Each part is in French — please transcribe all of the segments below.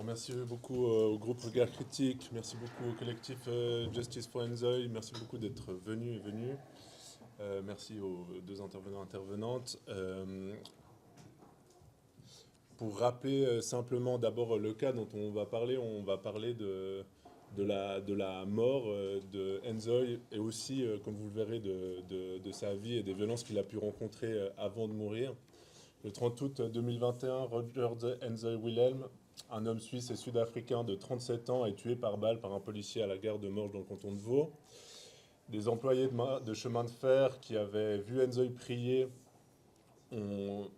Alors merci beaucoup au groupe Regard Critique, merci beaucoup au collectif Justice for Enzoy, merci beaucoup d'être venus et venus. Merci aux deux intervenants intervenantes. Pour rappeler simplement d'abord le cas dont on va parler de la mort de Enzoy et aussi, comme vous le verrez, de sa vie et des violences qu'il a pu rencontrer avant de mourir. Le 30 août 2021, Roger Enzoy Wilhelm, un homme suisse et sud-africain de 37 ans, est tué par balle par un policier à la gare de Morges dans le canton de Vaud. Des employés de chemin de fer qui avaient vu Enzoy prier ont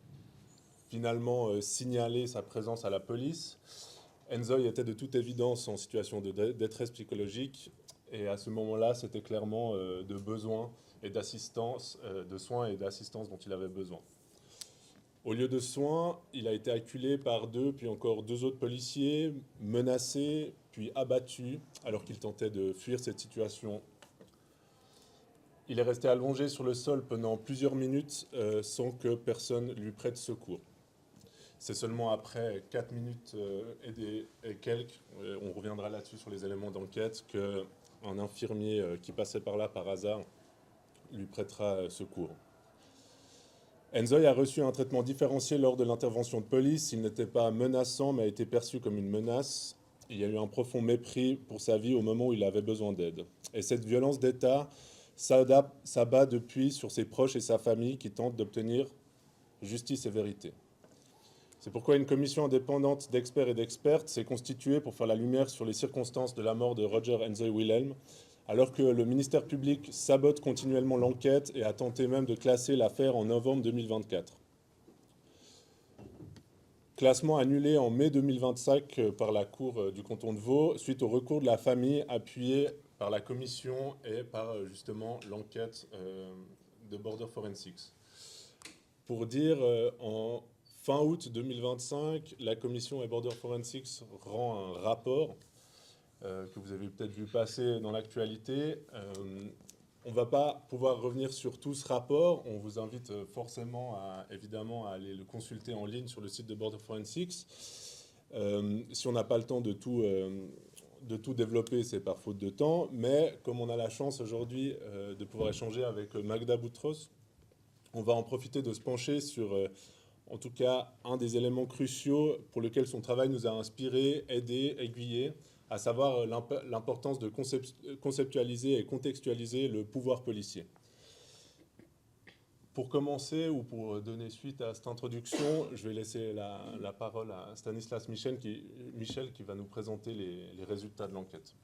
finalement signalé sa présence à la police. Enzoy était de toute évidence en situation de détresse psychologique et à ce moment-là, c'était clairement de besoin et d'assistance, de soins et d'assistance dont il avait besoin. Au lieu de soins, il a été acculé par deux, puis encore deux autres policiers, menacé, puis abattu, alors qu'il tentait de fuir cette situation. Il est resté allongé sur le sol pendant plusieurs minutes sans que personne lui prête secours. C'est seulement après 4 minutes et quelques, on reviendra là-dessus sur les éléments d'enquête, qu'un infirmier qui passait par là par hasard lui prêtera secours. Enzoy a reçu un traitement différencié lors de l'intervention de police. Il n'était pas menaçant, mais a été perçu comme une menace. Il y a eu un profond mépris pour sa vie au moment où il avait besoin d'aide. Et cette violence d'État s'abat depuis sur ses proches et sa famille qui tentent d'obtenir justice et vérité. C'est pourquoi une commission indépendante d'experts et d'expertes s'est constituée pour faire la lumière sur les circonstances de la mort de Roger Enzoy Wilhelm, alors que le ministère public sabote continuellement l'enquête et a tenté même de classer l'affaire en novembre 2024. Classement annulé en mai 2025 par la Cour du canton de Vaud, suite au recours de la famille appuyé par la commission et par justement l'enquête de Border Forensics. Pour dire, en fin août 2025, la commission et Border Forensics rend un rapport que vous avez peut-être vu passer dans l'actualité. On ne va pas pouvoir revenir sur tout ce rapport. On vous invite forcément, évidemment, à aller le consulter en ligne sur le site de Border Forensics. Si on n'a pas le temps de tout développer, c'est par faute de temps. Mais comme on a la chance aujourd'hui de pouvoir échanger avec Magda Boutros, on va en profiter de se pencher sur, en tout cas, un des éléments cruciaux pour lesquels son travail nous a inspiré, aidé, aiguillé, à savoir l'importance de conceptualiser et contextualiser le pouvoir policier. Pour commencer, ou pour donner suite à cette introduction, je vais laisser la parole à Stanislas Michel qui va nous présenter les résultats de l'enquête.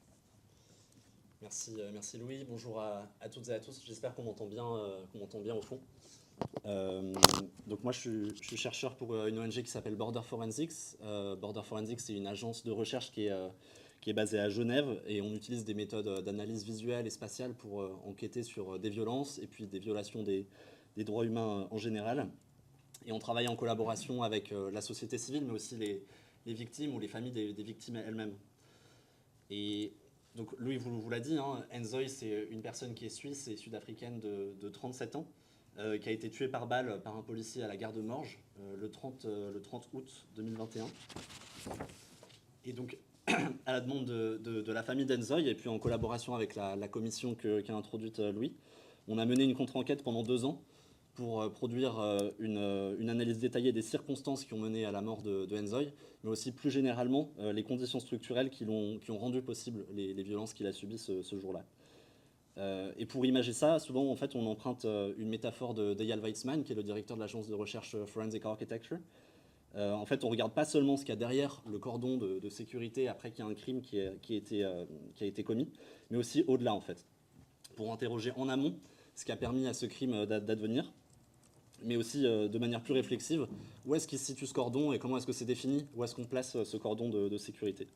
Merci Louis, bonjour à toutes et à tous, j'espère qu'on m'entend bien au fond. Donc moi je suis chercheur pour une ONG qui s'appelle Border Forensics. Border Forensics, c'est une agence de recherche qui est basée à Genève et on utilise des méthodes d'analyse visuelle et spatiale pour enquêter sur des violences et puis des violations des droits humains en général. Et on travaille en collaboration avec la société civile mais aussi les victimes ou les familles des victimes elles-mêmes. Et donc Louis vous l'a dit, Enzoy c'est une personne qui est suisse et sud-africaine de 37 ans. Qui a été tué par balle par un policier à la gare de Morges le 30 août 2021. Et donc, à la demande de la famille d'Enzoy, et puis en collaboration avec la commission qu'a introduite Louis, on a mené une contre-enquête pendant 2 ans pour produire une analyse détaillée des circonstances qui ont mené à la mort de Enzoy, mais aussi plus généralement les conditions structurelles qui ont rendu possible les violences qu'il a subies ce jour-là. Et pour imager ça, souvent en fait, on emprunte une métaphore d'Eyal Weizmann, qui est le directeur de l'agence de recherche Forensic Architecture. En fait, on ne regarde pas seulement ce qu'il y a derrière le cordon de sécurité après qu'il y a un crime qui a été commis, mais aussi au-delà en fait, pour interroger en amont ce qui a permis à ce crime d'advenir, mais aussi de manière plus réflexive, où est-ce qu'il se situe ce cordon et comment est-ce que c'est défini, où est-ce qu'on place ce cordon de sécurité.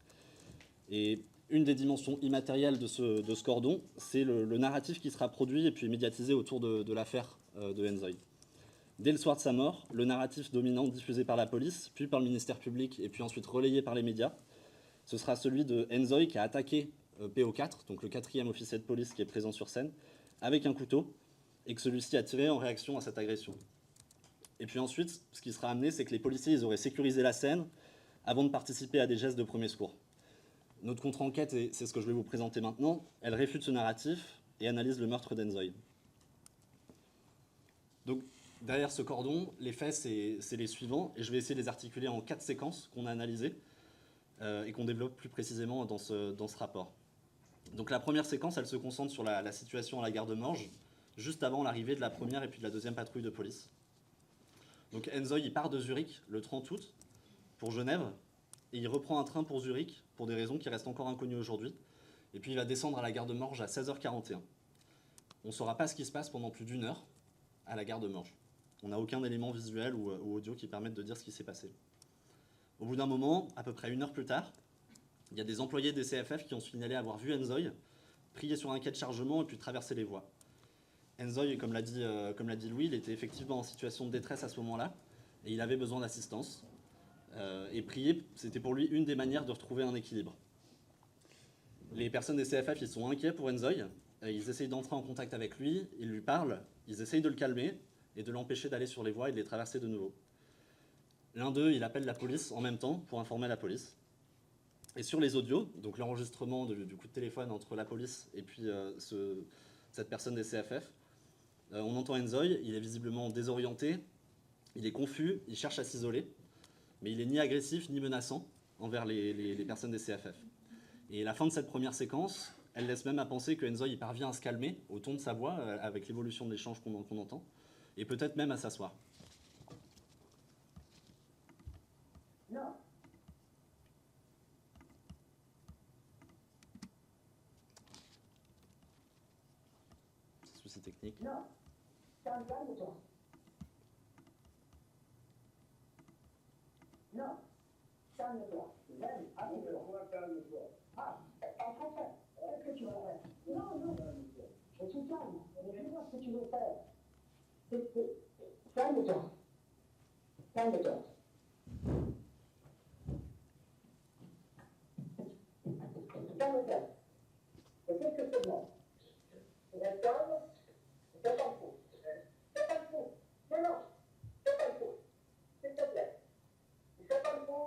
Et une des dimensions immatérielles de ce cordon, c'est le narratif qui sera produit et puis médiatisé autour de l'affaire de Enzoy. Dès le soir de sa mort, le narratif dominant diffusé par la police, puis par le ministère public et puis ensuite relayé par les médias, ce sera celui de Enzoy qui a attaqué PO4, donc le 4e officier de police qui est présent sur scène, avec un couteau, et que celui-ci a tiré en réaction à cette agression. Et puis ensuite, ce qui sera amené, c'est que les policiers ils auraient sécurisé la scène, avant de participer à des gestes de premier secours. Notre contre-enquête, et c'est ce que je vais vous présenter maintenant, elle réfute ce narratif et analyse le meurtre d'Enzoï. Donc, derrière ce cordon, les faits, c'est les suivants, et je vais essayer de les articuler en 4 séquences qu'on a analysées et qu'on développe plus précisément dans ce rapport. Donc la première séquence, elle se concentre sur la situation à la gare de Morges, juste avant l'arrivée de la première et puis de la deuxième patrouille de police. Donc Enzoï, il part de Zurich le 30 août pour Genève, et il reprend un train pour Zurich pour des raisons qui restent encore inconnues aujourd'hui. Et puis il va descendre à la gare de Morges à 16h41. On ne saura pas ce qui se passe pendant plus d'1 heure à la gare de Morges. On n'a aucun élément visuel ou audio qui permette de dire ce qui s'est passé. Au bout d'un moment, à peu près 1 heure plus tard, il y a des employés des CFF qui ont signalé avoir vu Enzoï prier sur un quai de chargement et puis traverser les voies. Enzoï, comme l'a dit Louis, il était effectivement en situation de détresse à ce moment-là et il avait besoin d'assistance. Et prier, c'était pour lui une des manières de retrouver un équilibre. Les personnes des CFF, ils sont inquiets pour Enzoï. Ils essayent d'entrer en contact avec lui, ils lui parlent, ils essayent de le calmer et de l'empêcher d'aller sur les voies et de les traverser de nouveau. L'un d'eux, il appelle la police en même temps pour informer la police. Et sur les audios, donc l'enregistrement du coup de téléphone entre la police et puis cette personne des CFF, on entend Enzoï, il est visiblement désorienté, il est confus, il cherche à s'isoler, mais il est ni agressif ni menaçant envers les personnes des CFF. Et la fin de cette première séquence, elle laisse même à penser que Enzoï parvient à se calmer au ton de sa voix, avec l'évolution de l'échange qu'on entend, et peut-être même à s'asseoir. Non. Souci technique. Non. Calme-toi. Non. Calme-toi. Même, calme-toi. Calme-toi. Ah, en français. Qu'est-ce que tu veux faire? Non, non. Je suis calme. Je vois ce que tu veux faire. Calme-toi. Calme-toi. Calme-toi. Et qu'est-ce que c'est bon? Reste calme. C'est pas fou. C'est pas fou. Non, non. C'est pas fou. S'il te plaît. C'est pas fou.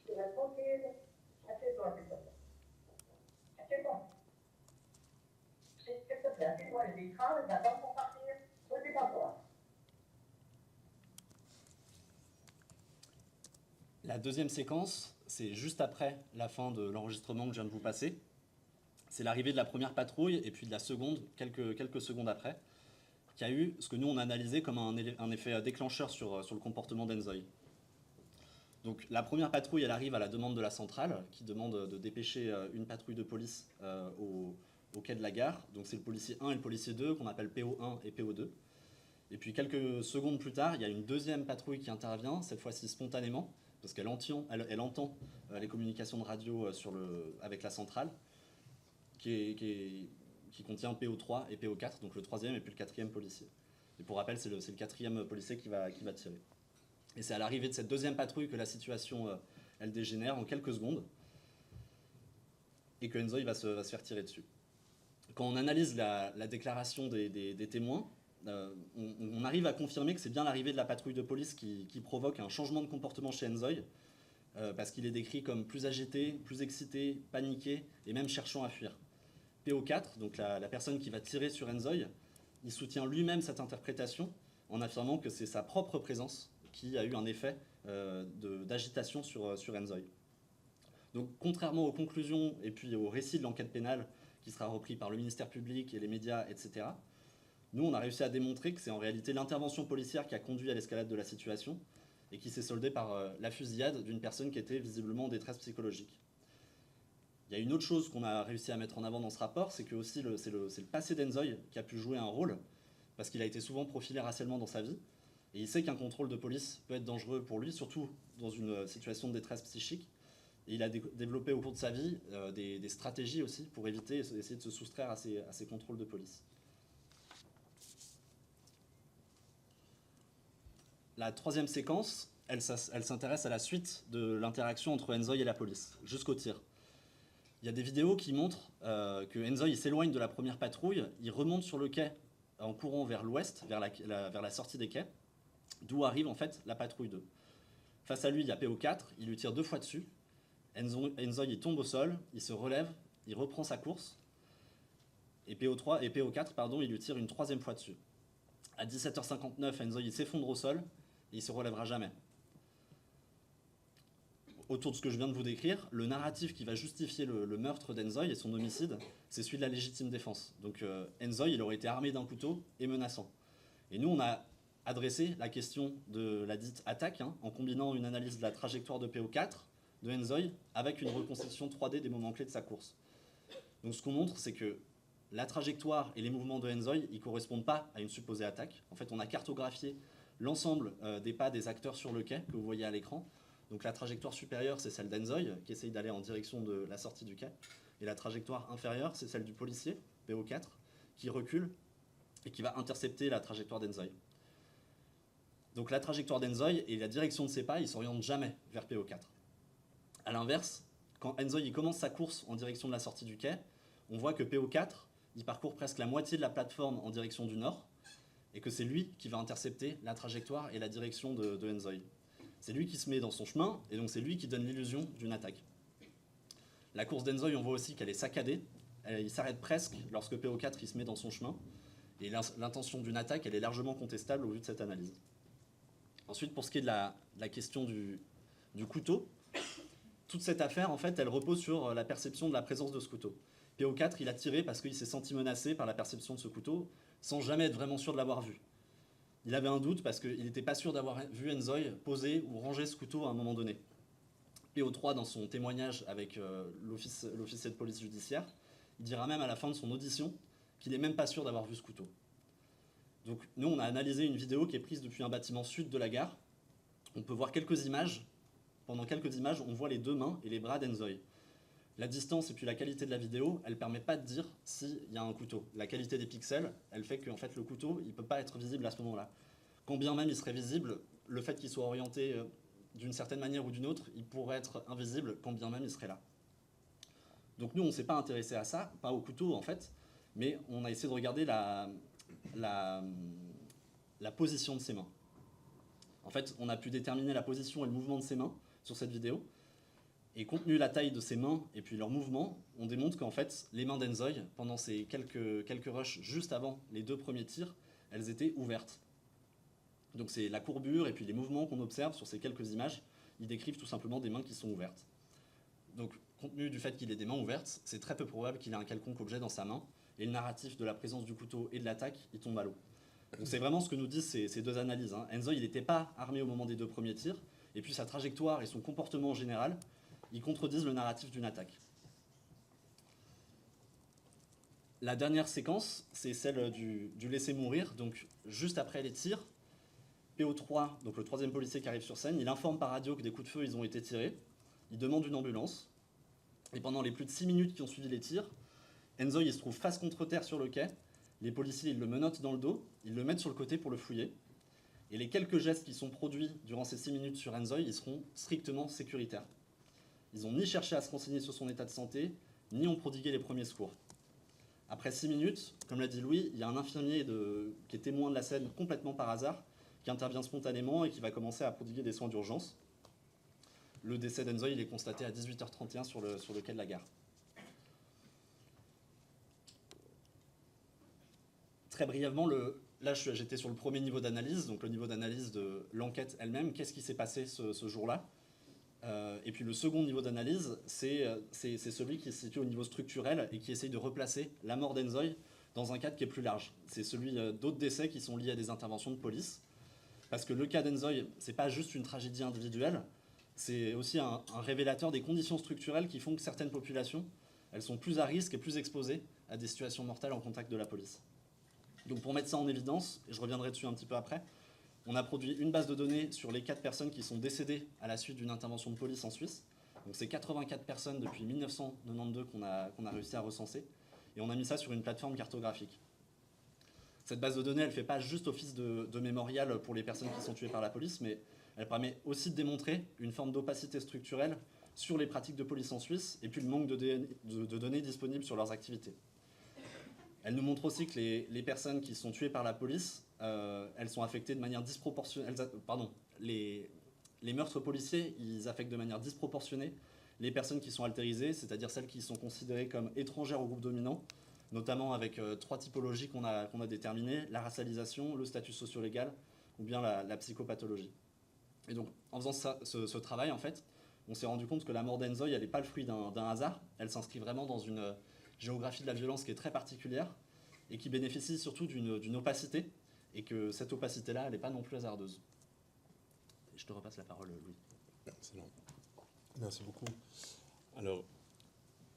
Tu restes tranquille. Assieds-toi, s'il te plaît. Assieds-toi. S'il te plaît, assieds-toi. Les écrans, les attentes pour partir. Ne dis pas quoi. La deuxième séquence, c'est juste après la fin de l'enregistrement que je viens de vous passer. C'est l'arrivée de la première patrouille et puis de la seconde, quelques secondes après, qui a eu ce que nous on a analysé comme un effet déclencheur sur le comportement d'Enzoï. Donc la première patrouille, elle arrive à la demande de la centrale, qui demande de dépêcher une patrouille de police au quai de la gare. Donc c'est le policier 1 et le policier 2, qu'on appelle PO1 et PO2. Et puis quelques secondes plus tard, il y a une deuxième patrouille qui intervient, cette fois-ci spontanément, parce qu'elle entend les communications de radio avec la centrale, qui contient PO3 et PO4, donc le troisième et puis le quatrième policier. Et pour rappel, c'est le quatrième policier qui va tirer. Et c'est à l'arrivée de cette deuxième patrouille que la situation elle dégénère en quelques secondes et que Enzoï va se faire tirer dessus. Quand on analyse la déclaration des témoins, on arrive à confirmer que c'est bien l'arrivée de la patrouille de police qui provoque un changement de comportement chez Enzoï, parce qu'il est décrit comme plus agité, plus excité, paniqué et même cherchant à fuir. PO4, donc la personne qui va tirer sur Enzoï, il soutient lui-même cette interprétation en affirmant que c'est sa propre présence qui a eu un effet d'agitation sur Enzoï. Donc contrairement aux conclusions et puis au récit de l'enquête pénale qui sera repris par le ministère public et les médias, etc., nous, on a réussi à démontrer que c'est en réalité l'intervention policière qui a conduit à l'escalade de la situation et qui s'est soldée par la fusillade d'une personne qui était visiblement en détresse psychologique. Il y a une autre chose qu'on a réussi à mettre en avant dans ce rapport, c'est que aussi c'est le passé d'Enzoï qui a pu jouer un rôle, parce qu'il a été souvent profilé racialement dans sa vie, et il sait qu'un contrôle de police peut être dangereux pour lui, surtout dans une situation de détresse psychique. Et il a développé au cours de sa vie des stratégies aussi pour essayer de se soustraire à ces contrôles de police. La troisième séquence, elle s'intéresse à la suite de l'interaction entre Enzoï et la police, jusqu'au tir. Il y a des vidéos qui montrent que Enzoï s'éloigne de la première patrouille, il remonte sur le quai en courant vers l'ouest, vers la sortie des quais, d'où arrive en fait la patrouille 2. Face à lui, il y a PO4, il lui tire 2 fois dessus. Enzoy, il tombe au sol, il se relève, il reprend sa course. Et PO4, pardon, il lui tire une 3e fois dessus. À 17h59, Enzoy, il s'effondre au sol et il se relèvera jamais. Autour de ce que je viens de vous décrire, le narratif qui va justifier le meurtre d'Enzoy et son homicide, c'est celui de la légitime défense. Donc Enzoy, il aurait été armé d'un couteau et menaçant. Et nous, on a adressé la question de la dite attaque, en combinant une analyse de la trajectoire de PO4, de Enzoy, avec une reconstitution 3D des moments clés de sa course. Donc ce qu'on montre, c'est que la trajectoire et les mouvements de Enzoy, ils ne correspondent pas à une supposée attaque. En fait, on a cartographié l'ensemble des pas des acteurs sur le quai, que vous voyez à l'écran. Donc la trajectoire supérieure, c'est celle d'Enzoy, qui essaye d'aller en direction de la sortie du quai. Et la trajectoire inférieure, c'est celle du policier, PO4, qui recule et qui va intercepter la trajectoire d'Enzoy. Donc la trajectoire d'Enzoy et la direction de ses pas, ils ne s'orientent jamais vers PO4. A l'inverse, quand Enzoy il commence sa course en direction de la sortie du quai, on voit que PO4, il parcourt presque la moitié de la plateforme en direction du nord, et que c'est lui qui va intercepter la trajectoire et la direction de Enzoy. C'est lui qui se met dans son chemin, et donc c'est lui qui donne l'illusion d'une attaque. La course d'Enzoy, on voit aussi qu'elle est saccadée. Il s'arrête presque lorsque PO4 il se met dans son chemin. Et l'intention d'une attaque, elle est largement contestable au vu de cette analyse. Ensuite, pour ce qui est de la question du couteau, toute cette affaire, en fait, elle repose sur la perception de la présence de ce couteau. PO4, il a tiré parce qu'il s'est senti menacé par la perception de ce couteau, sans jamais être vraiment sûr de l'avoir vu. Il avait un doute parce qu'il n'était pas sûr d'avoir vu Enzoy poser ou ranger ce couteau à un moment donné. PO3, dans son témoignage avec l'officier de police judiciaire, il dira même à la fin de son audition qu'il n'est même pas sûr d'avoir vu ce couteau. Donc nous, on a analysé une vidéo qui est prise depuis un bâtiment sud de la gare. On peut voir quelques images. Pendant quelques images, on voit les 2 mains et les bras d'Enzoy. La distance et puis la qualité de la vidéo, elle ne permet pas de dire s'il y a un couteau. La qualité des pixels, elle fait que en fait, le couteau, il ne peut pas être visible à ce moment-là. Quand bien même il serait visible, le fait qu'il soit orienté d'une certaine manière ou d'une autre, il pourrait être invisible quand bien même il serait là. Donc nous, on ne s'est pas intéressé à ça, pas au couteau en fait, mais on a essayé de regarder la position de ses mains. En fait, on a pu déterminer la position et le mouvement de ses mains sur cette vidéo. Et compte tenu de la taille de ses mains et puis leur mouvement, on démontre qu'en fait, les mains d'Enzoy, pendant ces quelques rushs juste avant les 2 premiers tirs, elles étaient ouvertes. Donc c'est la courbure et puis les mouvements qu'on observe sur ces quelques images, ils décrivent tout simplement des mains qui sont ouvertes. Donc compte tenu du fait qu'il ait des mains ouvertes, c'est très peu probable qu'il ait un quelconque objet dans sa main, et le narratif de la présence du couteau et de l'attaque, il tombe à l'eau. Donc c'est vraiment ce que nous disent ces 2 analyses. Enzoy, il n'était pas armé au moment des 2 premiers tirs, et puis sa trajectoire et son comportement en général, ils contredisent le narratif d'une attaque. La dernière séquence, c'est celle du laisser mourir. Donc juste après les tirs, PO3, donc le 3e policier qui arrive sur scène, il informe par radio que des coups de feu ils ont été tirés. Il demande une ambulance. Et pendant les plus de 6 minutes qui ont suivi les tirs, Enzoy il se trouve face contre terre sur le quai. Les policiers ils le menottent dans le dos, ils le mettent sur le côté pour le fouiller. Et les quelques gestes qui sont produits durant ces 6 minutes sur Enzoy, ils seront strictement sécuritaires. Ils n'ont ni cherché à se renseigner sur son état de santé, ni ont prodigué les premiers secours. Après 6 minutes, comme l'a dit Louis, il y a un infirmier qui est témoin de la scène complètement par hasard, qui intervient spontanément et qui va commencer à prodiguer des soins d'urgence. Le décès d'Enzoy il est constaté à 18h31 sur le quai de la gare. Très brièvement, là j'étais sur le premier niveau d'analyse, donc le niveau d'analyse de l'enquête elle-même. Qu'est-ce qui s'est passé ce jour-là ? Et puis le second niveau d'analyse, c'est celui qui se situe au niveau structurel et qui essaye de replacer la mort d'Enzoy dans un cadre qui est plus large. C'est celui d'autres décès qui sont liés à des interventions de police. Parce que le cas d'Enzoy, c'est pas juste une tragédie individuelle, c'est aussi un révélateur des conditions structurelles qui font que certaines populations, elles sont plus à risque et plus exposées à des situations mortelles en contact de la police. Donc pour mettre ça en évidence, et je reviendrai dessus un petit peu après, on a produit une base de données sur les 4 personnes qui sont décédées à la suite d'une intervention de police en Suisse. Donc c'est 84 personnes depuis 1992 qu'on a réussi à recenser, et on a mis ça sur une plateforme cartographique. Cette base de données, elle ne fait pas juste office de mémorial pour les personnes qui sont tuées par la police, mais elle permet aussi de démontrer une forme d'opacité structurelle sur les pratiques de police en Suisse, et puis le manque de données disponibles sur leurs activités. Elle nous montre aussi que les personnes qui sont tuées par la police, elles sont affectées de manière disproportionnelle. les meurtres policiers, ils affectent de manière disproportionnée les personnes qui sont altérisées, c'est-à-dire celles qui sont considérées comme étrangères au groupe dominant, notamment avec 3 typologies qu'on a déterminées, la racialisation, le statut socio-légal ou bien la psychopathologie. Et donc, en faisant ce travail, en fait, on s'est rendu compte que la mort d'Enzoï, elle n'est pas le fruit d'un hasard, elle s'inscrit vraiment dans une géographie de la violence qui est très particulière et qui bénéficie surtout d'une opacité, et que cette opacité-là, elle n'est pas non plus hasardeuse. Je te repasse la parole, Louis. Excellent. Merci beaucoup. Alors,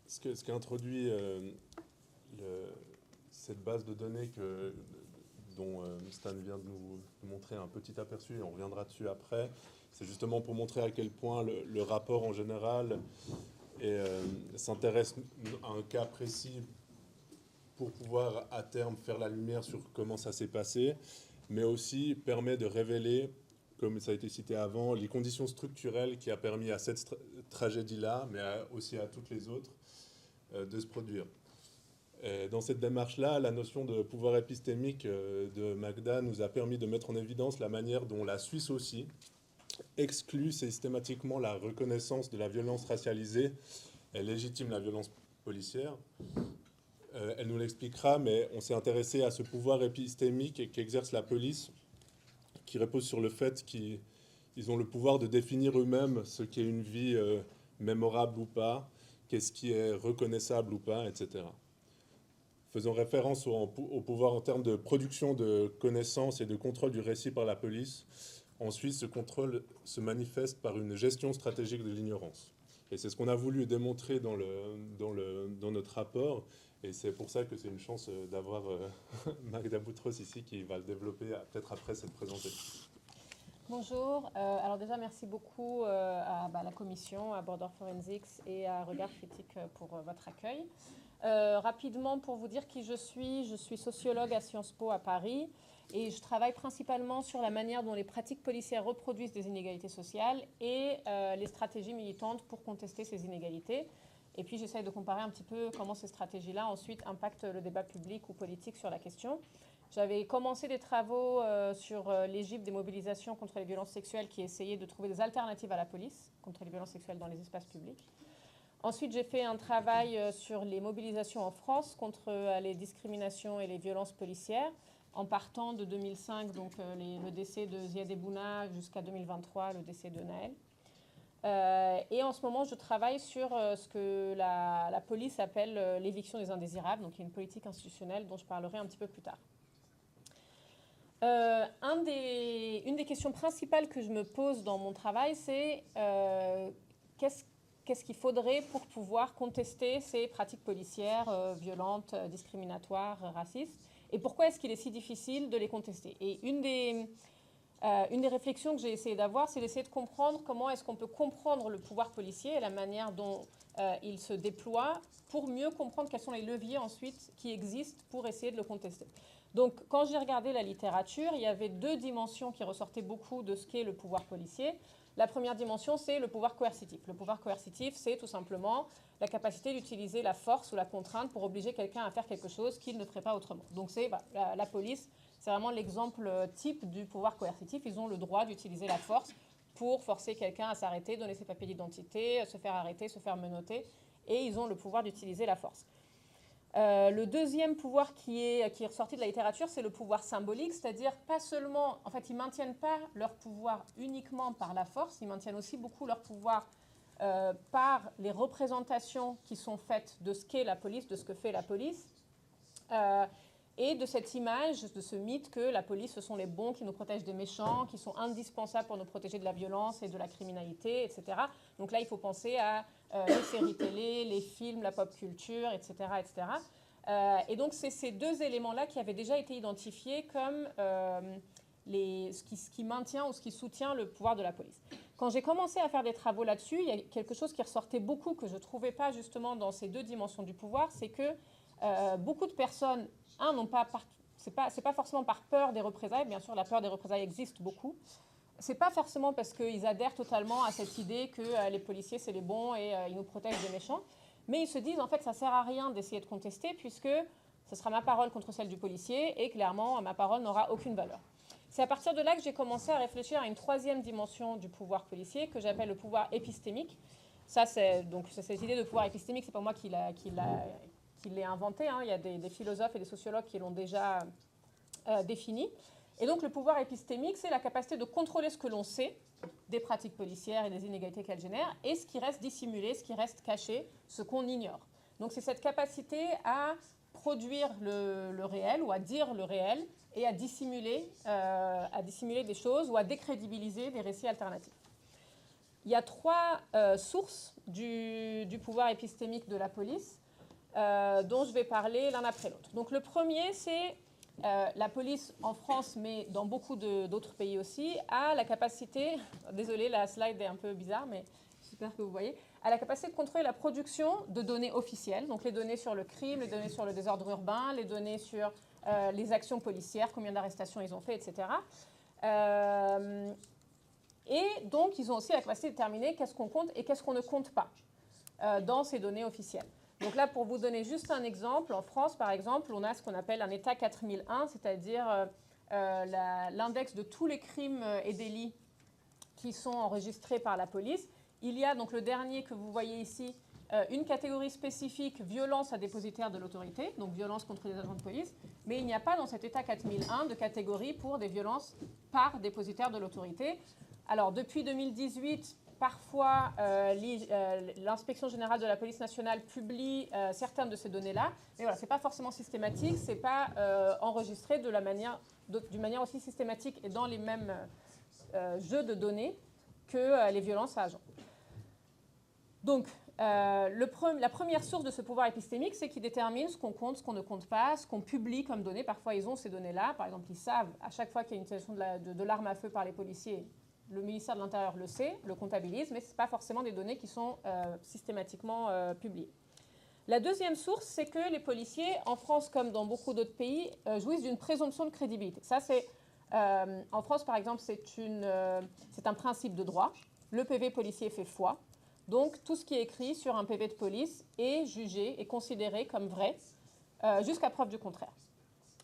ce qui a introduit cette base de données dont Stan vient de nous montrer un petit aperçu, et on reviendra dessus après, c'est justement pour montrer à quel point le rapport en général s'intéresse à un cas précis pour pouvoir à terme faire la lumière sur comment ça s'est passé, mais aussi permet de révéler, comme ça a été cité avant, les conditions structurelles qui a permis à cette tragédie-là, mais aussi à toutes les autres, de se produire. Et dans cette démarche-là, la notion de pouvoir épistémique de Magda nous a permis de mettre en évidence la manière dont la Suisse aussi exclut systématiquement la reconnaissance de la violence racialisée et légitime la violence policière. Elle nous l'expliquera, mais on s'est intéressé à ce pouvoir épistémique qu'exerce la police, qui repose sur le fait qu'ils ont le pouvoir de définir eux-mêmes ce qu'est une vie mémorable ou pas, qu'est-ce qui est reconnaissable ou pas, etc. Faisant référence au pouvoir en termes de production de connaissances et de contrôle du récit par la police, en Suisse, ce contrôle se manifeste par une gestion stratégique de l'ignorance. Et c'est ce qu'on a voulu démontrer dans notre rapport. Et c'est pour ça que c'est une chance d'avoir Magda Boutros ici qui va le développer peut-être après cette présentation. Bonjour. Alors déjà, merci beaucoup à la commission, à Border Forensics et à Regard Critique pour votre accueil. Rapidement, pour vous dire qui je suis sociologue à Sciences Po à Paris et je travaille principalement sur la manière dont les pratiques policières reproduisent des inégalités sociales et les stratégies militantes pour contester ces inégalités. Et puis j'essaye de comparer un petit peu comment ces stratégies-là ensuite impactent le débat public ou politique sur la question. J'avais commencé des travaux sur l'Égypte des mobilisations contre les violences sexuelles qui essayaient de trouver des alternatives à la police contre les violences sexuelles dans les espaces publics. Ensuite, j'ai fait un travail sur les mobilisations en France contre les discriminations et les violences policières, en partant de 2005, donc le décès de Ziad Ebouna, jusqu'à 2023, le décès de Naël. Et en ce moment, je travaille sur ce que la police appelle l'éviction des indésirables, donc il y a une politique institutionnelle dont je parlerai un petit peu plus tard. Une des questions principales que je me pose dans mon travail, c'est qu'est-ce qu'il faudrait pour pouvoir contester ces pratiques policières violentes, discriminatoires, racistes, et pourquoi est-ce qu'il est si difficile de les contester. Et une des réflexions que j'ai essayé d'avoir, c'est d'essayer de comprendre comment est-ce qu'on peut comprendre le pouvoir policier et la manière dont il se déploie pour mieux comprendre quels sont les leviers ensuite qui existent pour essayer de le contester. Donc, quand j'ai regardé la littérature, il y avait 2 dimensions qui ressortaient beaucoup de ce qu'est le pouvoir policier. La première dimension, c'est le pouvoir coercitif. Le pouvoir coercitif, c'est tout simplement la capacité d'utiliser la force ou la contrainte pour obliger quelqu'un à faire quelque chose qu'il ne ferait pas autrement. Donc, la police, c'est vraiment l'exemple type du pouvoir coercitif. Ils ont le droit d'utiliser la force pour forcer quelqu'un à s'arrêter, donner ses papiers d'identité, se faire arrêter, se faire menotter. Et ils ont le pouvoir d'utiliser la force. Le deuxième pouvoir qui est ressorti de la littérature, c'est le pouvoir symbolique, c'est-à-dire pas seulement, en fait, ils ne maintiennent pas leur pouvoir uniquement par la force, ils maintiennent aussi beaucoup leur pouvoir par les représentations qui sont faites de ce qu'est la police, de ce que fait la police, et de cette image, de ce mythe que la police, ce sont les bons qui nous protègent des méchants, qui sont indispensables pour nous protéger de la violence et de la criminalité, etc. Donc là, il faut penser à les séries télé, les films, la pop culture, etc. etc. Et donc, c'est ces 2 éléments-là qui avaient déjà été identifiés comme ce qui maintient ou ce qui soutient le pouvoir de la police. Quand j'ai commencé à faire des travaux là-dessus, il y a quelque chose qui ressortait beaucoup que je ne trouvais pas justement dans ces 2 dimensions du pouvoir, c'est que beaucoup de personnes, c'est pas forcément par peur des représailles, bien sûr la peur des représailles existe beaucoup, c'est pas forcément parce qu'ils adhèrent totalement à cette idée que les policiers c'est les bons et ils nous protègent des méchants, mais ils se disent en fait ça sert à rien d'essayer de contester puisque ce sera ma parole contre celle du policier et clairement ma parole n'aura aucune valeur. C'est à partir de là que j'ai commencé à réfléchir à une troisième dimension du pouvoir policier que j'appelle le pouvoir épistémique. Ça, c'est donc cette idée de pouvoir épistémique, c'est pas moi qui l'ai inventé. Hein. Il y a des philosophes et des sociologues qui l'ont déjà défini. Et donc le pouvoir épistémique, c'est la capacité de contrôler ce que l'on sait des pratiques policières et des inégalités qu'elles génèrent, et ce qui reste dissimulé, ce qui reste caché, ce qu'on ignore. Donc c'est cette capacité à produire le réel ou à dire le réel et à dissimuler des choses ou à décrédibiliser des récits alternatifs. Il y a trois sources du pouvoir épistémique de la police dont je vais parler l'un après l'autre. Donc le premier, c'est la police en France, mais dans beaucoup d'autres pays aussi, a la capacité, désolé, la slide est un peu bizarre, mais j'espère que vous voyez, a la capacité de contrôler la production de données officielles, donc les données sur le crime, les données sur le désordre urbain, les données sur les actions policières, combien d'arrestations ils ont fait, etc. Et donc, ils ont aussi la capacité de déterminer qu'est-ce qu'on compte et qu'est-ce qu'on ne compte pas dans ces données officielles. Donc là, pour vous donner juste un exemple, en France, par exemple, on a ce qu'on appelle un État 4001, c'est-à-dire l'index de tous les crimes et délits qui sont enregistrés par la police. Il y a donc le dernier que vous voyez ici, une catégorie spécifique, violence à dépositaire de l'autorité, donc violence contre les agents de police, mais il n'y a pas dans cet État 4001 de catégorie pour des violences par dépositaire de l'autorité. Alors, depuis 2018, parfois, l'Inspection générale de la police nationale publie certaines de ces données-là, mais voilà, ce n'est pas forcément systématique, ce n'est pas enregistré d'une manière aussi systématique et dans les mêmes jeux de données que les violences à agents. Donc, la première source de ce pouvoir épistémique, c'est qu'il détermine ce qu'on compte, ce qu'on ne compte pas, ce qu'on publie comme données. Parfois, ils ont ces données-là. Par exemple, ils savent, à chaque fois qu'il y a une utilisation de l'arme à feu par les policiers, le ministère de l'Intérieur le sait, le comptabilise, mais ce n'est pas forcément des données qui sont systématiquement publiées. La deuxième source, c'est que les policiers, en France comme dans beaucoup d'autres pays, jouissent d'une présomption de crédibilité. Ça, c'est, en France, par exemple, c'est un principe de droit. Le PV policier fait foi. Donc, tout ce qui est écrit sur un PV de police est jugé et considéré comme vrai jusqu'à preuve du contraire.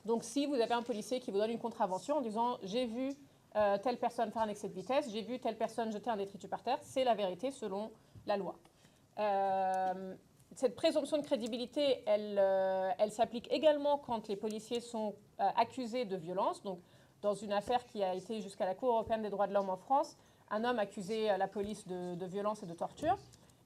Donc, si vous avez un policier qui vous donne une contravention en disant « j'ai vu telle personne faire un excès de vitesse, j'ai vu telle personne jeter un détritus par terre », c'est la vérité selon la loi. Cette présomption de crédibilité, elle s'applique également quand les policiers sont accusés de violence. Donc, dans une affaire qui a été jusqu'à la Cour européenne des droits de l'homme en France, un homme accusait la police de violence et de torture.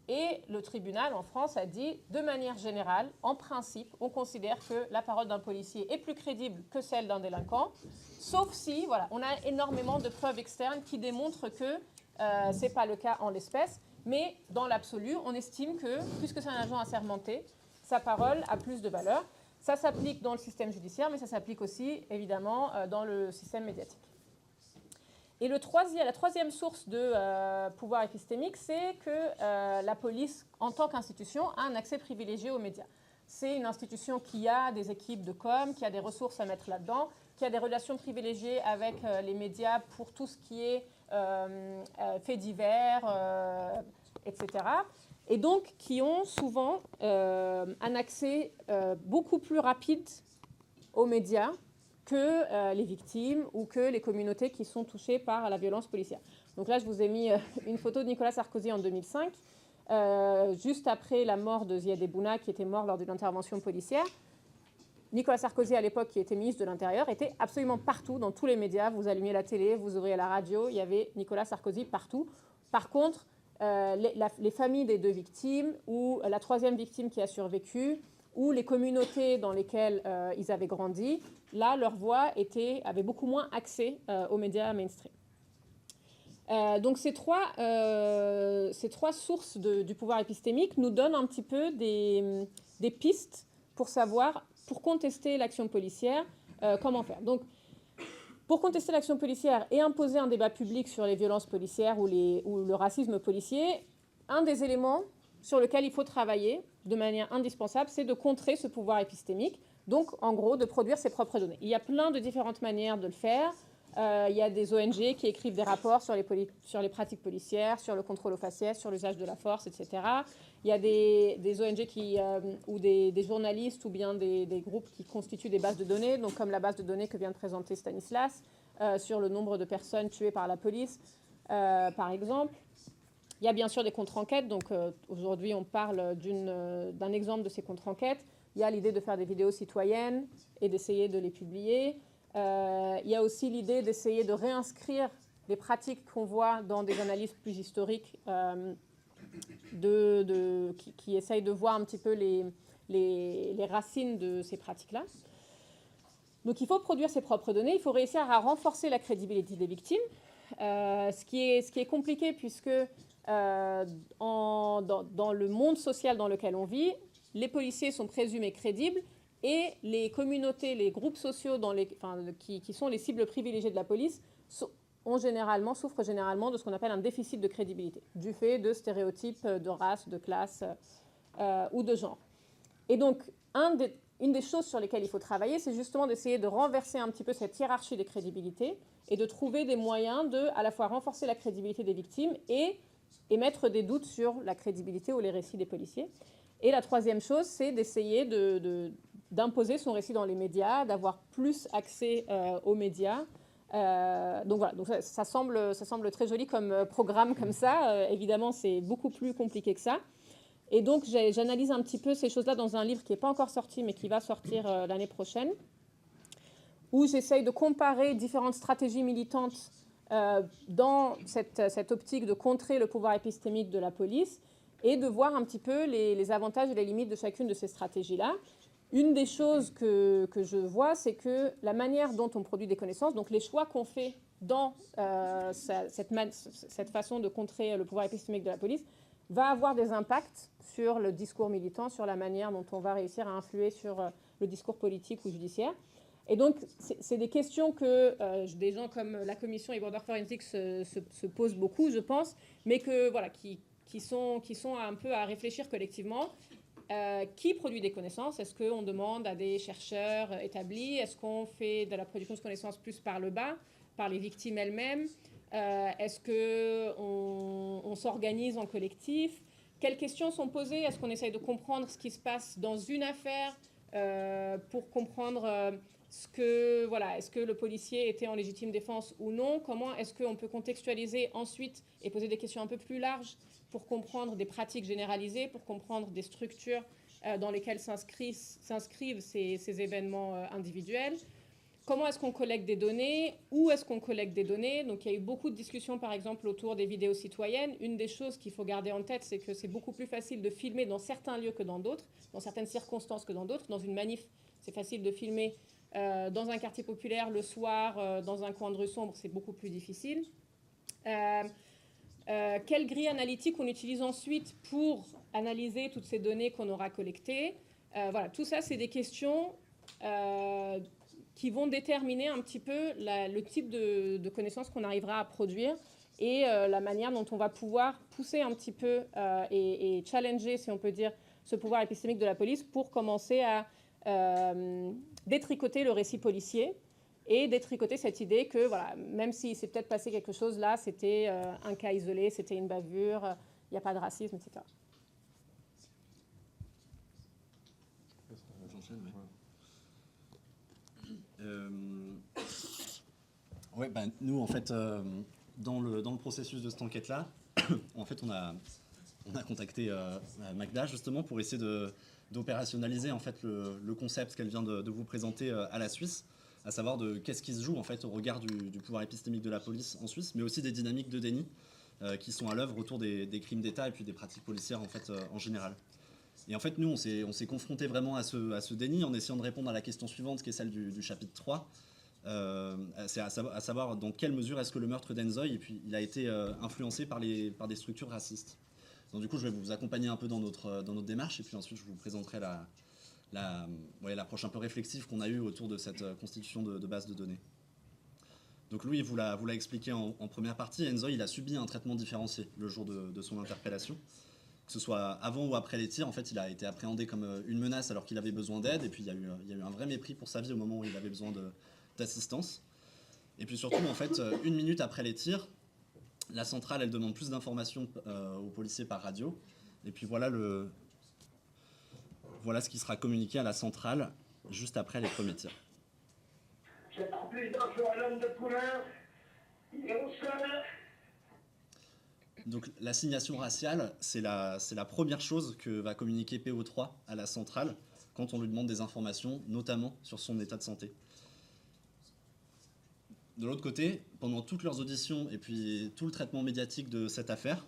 Et le tribunal en France a dit, de manière générale, en principe, on considère que la parole d'un policier est plus crédible que celle d'un délinquant, sauf si, voilà, on a énormément de preuves externes qui démontrent que ce n'est pas le cas en l'espèce, mais dans l'absolu, on estime que, puisque c'est un agent assermenté, sa parole a plus de valeur. Ça s'applique dans le système judiciaire, mais ça s'applique aussi, évidemment, dans le système médiatique. Et la troisième source de pouvoir épistémique, c'est que la police, en tant qu'institution, a un accès privilégié aux médias. C'est une institution qui a des équipes de com, qui a des ressources à mettre là-dedans, qui a des relations privilégiées avec les médias pour tout ce qui est faits divers, etc. Et donc qui ont souvent un accès beaucoup plus rapide aux médias que les victimes ou que les communautés qui sont touchées par la violence policière. Donc là, je vous ai mis une photo de Nicolas Sarkozy en 2005, juste après la mort de Ziad Ebouna, qui était mort lors d'une intervention policière. Nicolas Sarkozy, à l'époque, qui était ministre de l'Intérieur, était absolument partout, dans tous les médias. Vous allumiez la télé, vous ouvriez la radio, il y avait Nicolas Sarkozy partout. Par contre, les familles des deux victimes ou la troisième victime qui a survécu, ou les communautés dans lesquelles ils avaient grandi, là, leur voix avait beaucoup moins accès aux médias mainstream. Donc ces trois sources du pouvoir épistémique nous donnent un petit peu des pistes pour contester l'action policière, comment faire. Donc, pour contester l'action policière et imposer un débat public sur les violences policières ou le racisme policier, un des éléments sur lequel il faut travailler de manière indispensable, c'est de contrer ce pouvoir épistémique, donc en gros de produire ses propres données. Il y a plein de différentes manières de le faire. Il y a des ONG qui écrivent des rapports sur les pratiques policières, sur le contrôle aux faciès, sur l'usage de la force, etc. Il y a des ONG ou des journalistes ou bien des groupes qui constituent des bases de données, donc comme la base de données que vient de présenter Stanislas, sur le nombre de personnes tuées par la police, par exemple. Il y a bien sûr des contre-enquêtes, donc aujourd'hui on parle d'un exemple de ces contre-enquêtes. Il y a l'idée de faire des vidéos citoyennes et d'essayer de les publier. Il y a aussi l'idée d'essayer de réinscrire des pratiques qu'on voit dans des analyses plus historiques qui essayent de voir un petit peu les racines de ces pratiques-là. Donc il faut produire ses propres données, il faut réussir à renforcer la crédibilité des victimes, ce qui est compliqué puisque dans le monde social dans lequel on vit, les policiers sont présumés crédibles et les communautés, les groupes sociaux qui sont les cibles privilégiées de la police souffrent généralement de ce qu'on appelle un déficit de crédibilité, du fait de stéréotypes de race, de classe ou de genre. Et donc, une des choses sur lesquelles il faut travailler, c'est justement d'essayer de renverser un petit peu cette hiérarchie des crédibilités et de trouver des moyens de à la fois renforcer la crédibilité des victimes et émettre des doutes sur la crédibilité ou les récits des policiers. Et la troisième chose, c'est d'essayer d'imposer son récit dans les médias, d'avoir plus accès aux médias. Donc voilà, donc ça semble très joli comme programme comme ça. Évidemment, c'est beaucoup plus compliqué que ça. Et donc, j'analyse un petit peu ces choses-là dans un livre qui n'est pas encore sorti, mais qui va sortir l'année prochaine, où j'essaye de comparer différentes stratégies militantes dans cette optique de contrer le pouvoir épistémique de la police et de voir un petit peu les avantages et les limites de chacune de ces stratégies-là. Une des choses que je vois, c'est que la manière dont on produit des connaissances, donc les choix qu'on fait dans cette façon de contrer le pouvoir épistémique de la police, va avoir des impacts sur le discours militant, sur la manière dont on va réussir à influer sur le discours politique ou judiciaire. Et donc, c'est des questions que des gens comme la Commission et Border Forensics se posent beaucoup, je pense, mais qui sont un peu à réfléchir collectivement. Qui produit des connaissances? Est-ce qu'on demande à des chercheurs établis? Est-ce qu'on fait de la production de connaissances plus par le bas, par les victimes elles-mêmes? Est-ce qu'on s'organise en collectif? Quelles questions sont posées? Est-ce qu'on essaye de comprendre ce qui se passe dans une affaire pour comprendre est-ce que le policier était en légitime défense ou non? Comment est-ce qu'on peut contextualiser ensuite et poser des questions un peu plus larges pour comprendre des pratiques généralisées, pour comprendre des structures dans lesquelles s'inscrivent ces événements individuels? Comment est-ce qu'on collecte des données? Où est-ce qu'on collecte des données? Donc, il y a eu beaucoup de discussions, par exemple, autour des vidéos citoyennes. Une des choses qu'il faut garder en tête, c'est que c'est beaucoup plus facile de filmer dans certains lieux que dans d'autres, dans certaines circonstances que dans d'autres. Dans une manif, c'est facile de filmer dans un quartier populaire le soir, dans un coin de rue sombre, c'est beaucoup plus difficile. Quelle grille analytique on utilise ensuite pour analyser toutes ces données qu'on aura collectées? Voilà, tout ça, c'est des questions qui vont déterminer un petit peu le type de connaissances qu'on arrivera à produire et la manière dont on va pouvoir pousser un petit peu et challenger, si on peut dire, ce pouvoir épistémique de la police pour commencer à détricoter le récit policier et détricoter cette idée que, voilà, même s'il s'est peut-être passé quelque chose là, c'était un cas isolé, c'était une bavure, il n'y a pas de racisme, etc. Ouais, ben, nous, en fait, dans le processus de cette enquête-là, en fait, on a contacté Magda, justement, pour essayer d'opérationnaliser en fait, le concept qu'elle vient de vous présenter à la Suisse, à savoir de qu'est-ce qui se joue en fait, au regard du pouvoir épistémique de la police en Suisse, mais aussi des dynamiques de déni qui sont à l'œuvre autour des crimes d'État et puis des pratiques policières en, fait, en général. Et en fait, nous, on s'est confronté vraiment à ce déni en essayant de répondre à la question suivante, qui est celle du chapitre 3. C'est à savoir dans quelle mesure est-ce que le meurtre d'Enzoï, et puis il a été influencé par des structures racistes. Donc du coup, je vais vous accompagner un peu dans notre démarche, et puis ensuite, je vous présenterai l'approche un peu réflexive qu'on a eue autour de cette constitution de base de données. Donc Louis vous l'a expliqué en première partie, Enzoï, il a subi un traitement différencié le jour de son interpellation. Que ce soit avant ou après les tirs, en fait, il a été appréhendé comme une menace alors qu'il avait besoin d'aide, et puis il y a eu un vrai mépris pour sa vie au moment où il avait besoin d'assistance. Et puis surtout, en fait, 1 minute après les tirs, la centrale, elle demande plus d'informations aux policiers par radio. Et puis voilà ce qui sera communiqué à la centrale juste après les premiers tirs. C'est pas plus dangereux à l'homme de couleur. Il est au sol. Donc l'assignation raciale, c'est la première chose que va communiquer PO3 à la centrale quand on lui demande des informations, notamment sur son état de santé. De l'autre côté, pendant toutes leurs auditions et puis tout le traitement médiatique de cette affaire,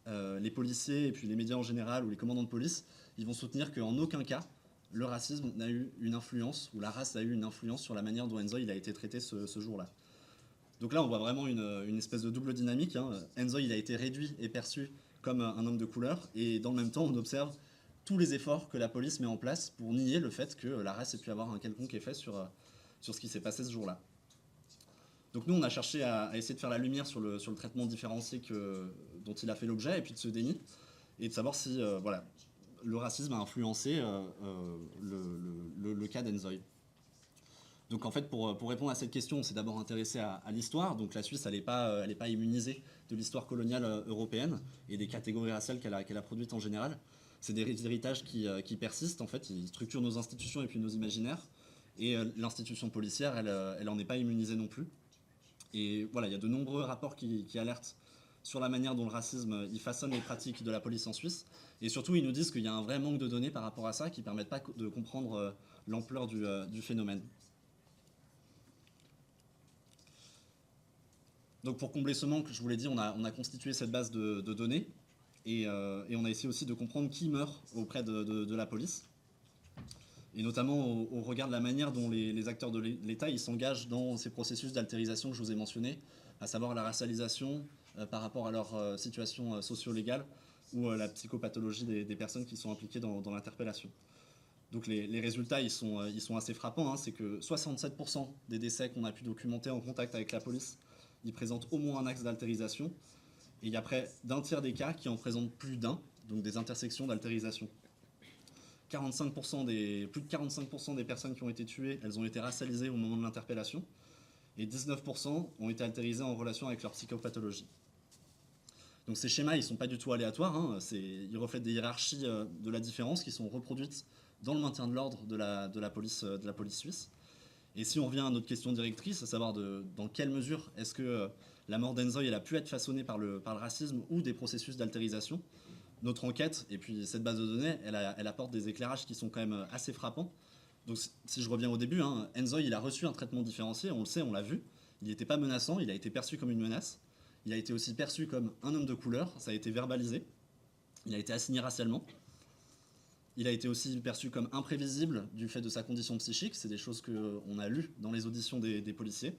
les policiers et puis les médias en général ou les commandants de police, ils vont soutenir qu'en aucun cas, le racisme n'a eu une influence ou la race a eu une influence sur la manière dont Enzoy il a été traité ce jour-là. Donc là, on voit vraiment une espèce de double dynamique. Enzoy il a été réduit et perçu comme un homme de couleur, et dans le même temps, on observe tous les efforts que la police met en place pour nier le fait que la race ait pu avoir un quelconque effet sur ce qui s'est passé ce jour-là. Donc nous, on a cherché à essayer de faire la lumière sur le traitement différencié dont il a fait l'objet, et puis de ce déni, et de savoir si voilà, le racisme a influencé le cas d'Enzoy. Donc en fait, pour répondre à cette question, on s'est d'abord intéressé à l'histoire. Donc la Suisse, elle n'est pas immunisée de l'histoire coloniale européenne et des catégories raciales qu'elle a produites en général. C'est des héritages qui persistent, en fait, ils structurent nos institutions et puis nos imaginaires. Et l'institution policière, elle en est pas immunisée non plus. Et voilà, il y a de nombreux rapports qui alertent sur la manière dont le racisme il façonne les pratiques de la police en Suisse. Et surtout, ils nous disent qu'il y a un vrai manque de données par rapport à ça qui ne permettent pas de comprendre l'ampleur du phénomène. Donc pour combler ce manque, je vous l'ai dit, on a constitué cette base de données et on a essayé aussi de comprendre qui meurt auprès de la police. Et notamment au regard de la manière dont les acteurs de l'État s'engagent dans ces processus d'altérisation que je vous ai mentionnés, à savoir la racialisation par rapport à leur situation socio-légale ou la psychopathologie des personnes qui sont impliquées dans l'interpellation. Donc les résultats, ils sont assez frappants. C'est que 67% des décès qu'on a pu documenter en contact avec la police, ils présentent au moins un axe d'altérisation. Et il y a près d'un tiers des cas qui en présentent plus d'un, donc des intersections d'altérisation. Plus de 45% des personnes qui ont été tuées, elles ont été racialisées au moment de l'interpellation. Et 19% ont été altérisées en relation avec leur psychopathologie. Donc ces schémas, ils ne sont pas du tout aléatoires. Ils reflètent des hiérarchies de la différence qui sont reproduites dans le maintien de l'ordre de la police suisse. Et si on revient à notre question directrice, à savoir dans quelle mesure est-ce que la mort d'Enzoy elle a pu être façonnée par le racisme ou des processus d'altérisation, notre enquête et puis cette base de données, elle apporte des éclairages qui sont quand même assez frappants. Donc si je reviens au début, Enzoy il a reçu un traitement différencié, on le sait, on l'a vu. Il n'était pas menaçant, il a été perçu comme une menace. Il a été aussi perçu comme un homme de couleur, ça a été verbalisé. Il a été assigné racialement. Il a été aussi perçu comme imprévisible du fait de sa condition psychique. C'est des choses qu'on a lues dans les auditions des policiers.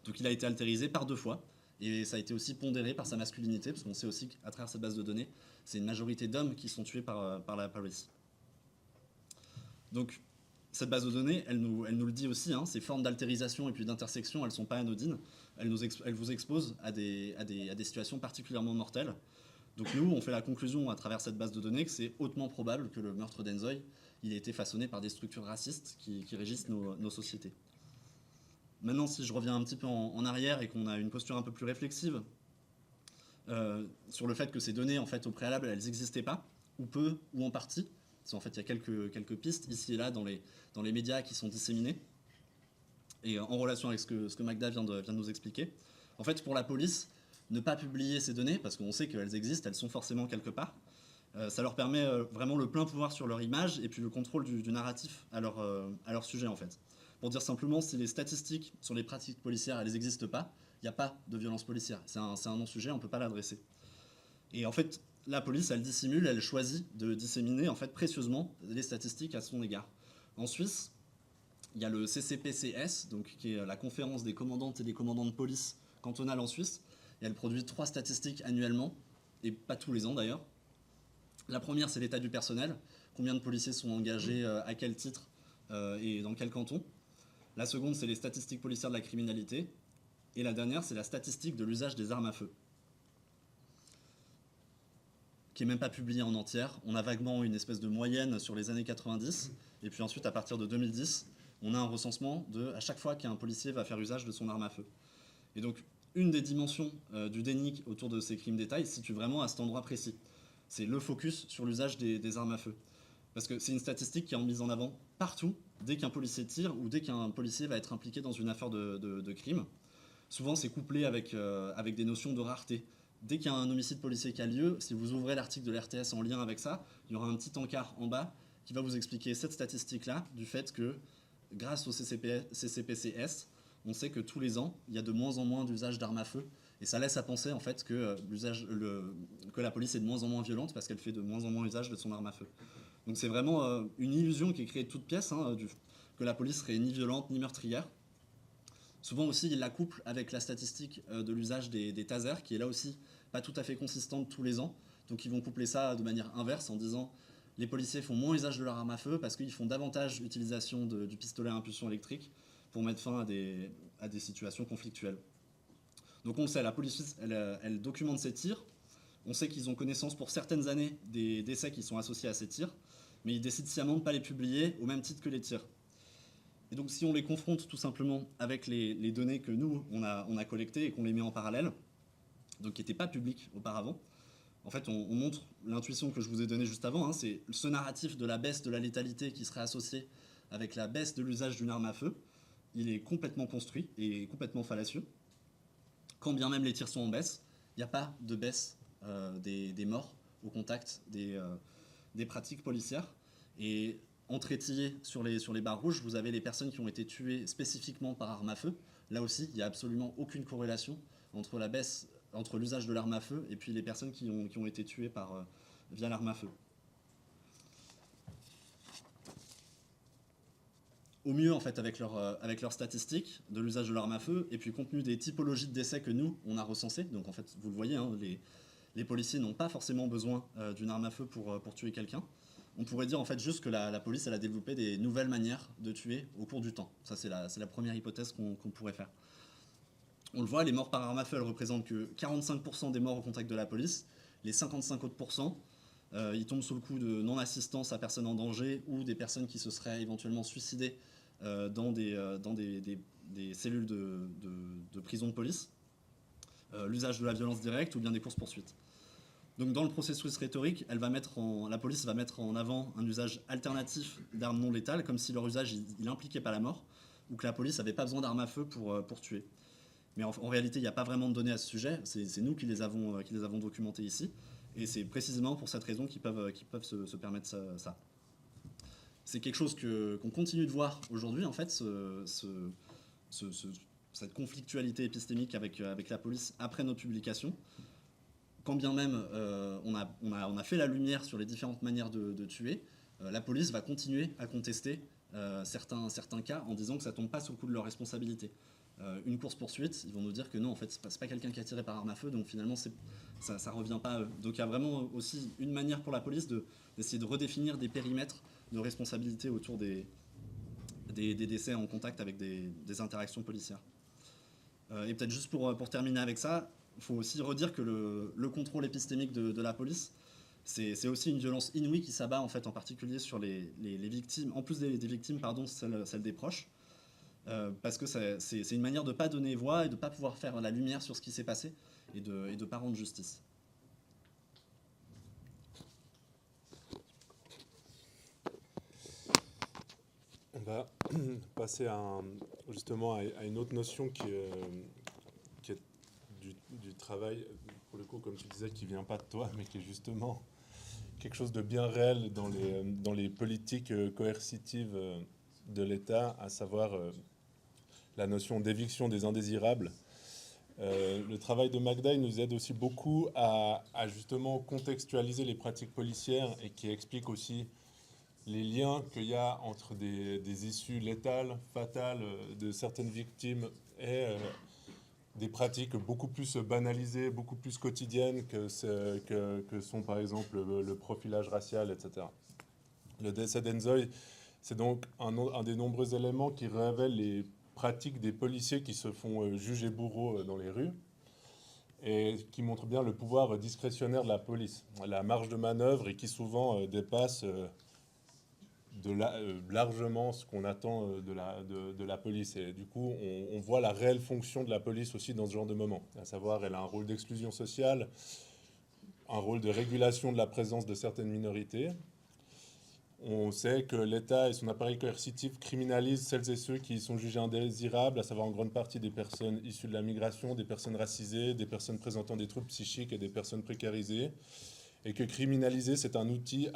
Donc il a été altérisé par 2 fois. Et ça a été aussi pondéré par sa masculinité, parce qu'on sait aussi qu'à travers cette base de données, c'est une majorité d'hommes qui sont tués par la police. Donc cette base de données, elle nous le dit aussi, ces formes d'altérisation et puis d'intersection, elles ne sont pas anodines. Elles vous exposent à des situations particulièrement mortelles. Donc nous, on fait la conclusion à travers cette base de données que c'est hautement probable que le meurtre d'Enzoy il ait été façonné par des structures racistes qui régissent nos sociétés. Maintenant, si je reviens un petit peu en arrière et qu'on a une posture un peu plus réflexive sur le fait que ces données, en fait, au préalable, elles n'existaient pas, ou peu, ou en partie. Parce qu'en fait, il y a quelques pistes ici et là dans les médias qui sont disséminées. Et en relation avec ce que Magda vient de nous expliquer. En fait, pour la police, ne pas publier ces données, parce qu'on sait qu'elles existent, elles sont forcément quelque part, ça leur permet vraiment le plein pouvoir sur leur image et puis le contrôle du narratif à leur sujet, en fait. Pour dire simplement, si les statistiques sur les pratiques policières, elles n'existent pas, il n'y a pas de violence policière. C'est un non-sujet, on ne peut pas l'adresser. Et en fait, la police, elle dissimule, elle choisit de disséminer en fait, précieusement les statistiques à son égard. En Suisse, il y a le CCPCS, donc, qui est la conférence des commandantes et des commandants de police cantonale en Suisse. Et elle produit 3 statistiques annuellement, et pas tous les ans d'ailleurs. La première, c'est l'état du personnel. Combien de policiers sont engagés, à quel titre et dans quel canton. La seconde, c'est les statistiques policières de la criminalité. Et la dernière, c'est la statistique de l'usage des armes à feu, qui n'est même pas publiée en entière. On a vaguement une espèce de moyenne sur les années 90. Et puis ensuite, à partir de 2010, on a un recensement à chaque fois qu'un policier va faire usage de son arme à feu. Et donc, une des dimensions du déni autour de ces crimes d'État, il se situe vraiment à cet endroit précis. C'est le focus sur l'usage des armes à feu. Parce que c'est une statistique qui est mise en avant partout, dès qu'un policier tire ou dès qu'un policier va être impliqué dans une affaire de crime. Souvent, c'est couplé avec des notions de rareté. Dès qu'il y a un homicide policier qui a lieu, si vous ouvrez l'article de l'RTS en lien avec ça, il y aura un petit encart en bas qui va vous expliquer cette statistique-là, du fait que grâce au CCPCS, on sait que tous les ans, il y a de moins en moins d'usage d'armes à feu. Et ça laisse à penser en fait que la police est de moins en moins violente parce qu'elle fait de moins en moins usage de son arme à feu. Donc c'est vraiment une illusion qui est créée de toute pièce, que la police serait ni violente ni meurtrière. Souvent aussi, ils la couplent avec la statistique de l'usage des tasers, qui est là aussi pas tout à fait consistante tous les ans. Donc ils vont coupler ça de manière inverse en disant les policiers font moins usage de leur arme à feu parce qu'ils font davantage utilisation du pistolet à impulsion électrique pour mettre fin à des situations conflictuelles. Donc on le sait, la police, elle documente ces tirs. On sait qu'ils ont connaissance pour certaines années des décès qui sont associés à ces tirs, mais ils décident sciemment de ne pas les publier au même titre que les tirs. Et donc si on les confronte tout simplement avec les données que nous, on a collectées et qu'on les met en parallèle, donc qui n'étaient pas publiques auparavant, en fait on montre l'intuition que je vous ai donnée juste avant, c'est ce narratif de la baisse de la létalité qui serait associé avec la baisse de l'usage d'une arme à feu. Il est complètement construit et complètement fallacieux. Quand bien même les tirs sont en baisse, il n'y a pas de baisse des morts au contact des pratiques policières. Et entre étillés sur les barres rouges, vous avez les personnes qui ont été tuées spécifiquement par arme à feu. Là aussi, il n'y a absolument aucune corrélation entre l'usage de l'arme à feu et puis les personnes qui ont été tuées via l'arme à feu. Au mieux, en fait, avec leurs statistiques de l'usage de l'arme à feu, et puis compte tenu des typologies de décès que nous, on a recensées, donc en fait, vous le voyez, les policiers n'ont pas forcément besoin d'une arme à feu pour tuer quelqu'un. On pourrait dire en fait juste que la police elle a développé des nouvelles manières de tuer au cours du temps. Ça c'est la première hypothèse qu'on pourrait faire. On le voit, les morts par arme à feu elles représentent que 45% des morts au contact de la police. Les 55 autres %, ils tombent sous le coup de non-assistance à personne en danger ou des personnes qui se seraient éventuellement suicidées dans des cellules de prison de police. L'usage de la violence directe ou bien des courses-poursuites. Donc dans le processus rhétorique, la police va mettre en avant un usage alternatif d'armes non létales, comme si leur usage il impliquait pas la mort, ou que la police n'avait pas besoin d'armes à feu pour tuer. Mais en réalité, il n'y a pas vraiment de données à ce sujet, c'est nous qui les avons documentées ici, et c'est précisément pour cette raison qu'ils peuvent se permettre ça. C'est quelque chose qu'on continue de voir aujourd'hui, en fait, cette conflictualité épistémique avec la police après nos publications. Quand bien même on a fait la lumière sur les différentes manières de tuer, la police va continuer à contester certains cas en disant que ça ne tombe pas sous le coup de leur responsabilité. Une course-poursuite, ils vont nous dire que non, en fait, c'est pas quelqu'un qui a tiré par arme à feu, donc finalement, ça ne revient pas à eux. Donc il y a vraiment aussi une manière pour la police d'essayer de redéfinir des périmètres de responsabilité autour des décès en contact avec des interactions policières. Et peut-être juste pour terminer avec ça, il faut aussi redire que le contrôle épistémique de la police, c'est aussi une violence inouïe qui s'abat en fait en particulier sur les victimes, en plus des victimes, celles des proches, parce que c'est une manière de ne pas donner voix et de ne pas pouvoir faire la lumière sur ce qui s'est passé et de ne pas rendre justice. On va passer justement à une autre notion qui est du travail, pour le coup, comme tu disais, qui ne vient pas de toi, mais qui est justement quelque chose de bien réel dans les politiques coercitives de l'État, à savoir la notion d'éviction des indésirables. Le travail de Magda il nous aide aussi beaucoup à justement contextualiser les pratiques policières et qui explique aussi les liens qu'il y a entre des issues létales, fatales de certaines victimes et des pratiques beaucoup plus banalisées, beaucoup plus quotidiennes que sont par exemple le profilage racial, etc. Le décès d'Enzoï, c'est donc un des nombreux éléments qui révèlent les pratiques des policiers qui se font juger bourreaux dans les rues et qui montrent bien le pouvoir discrétionnaire de la police, la marge de manœuvre et qui souvent dépasse largement ce qu'on attend de la police. Et du coup, on voit la réelle fonction de la police aussi dans ce genre de moment. À savoir, elle a un rôle d'exclusion sociale, un rôle de régulation de la présence de certaines minorités, On sait que l'État et son appareil coercitif criminalisent celles et ceux qui sont jugés indésirables, à savoir en grande partie des personnes issues de la migration, des personnes racisées, des personnes présentant des troubles psychiques et des personnes précarisées. Et que criminaliser, c'est un outil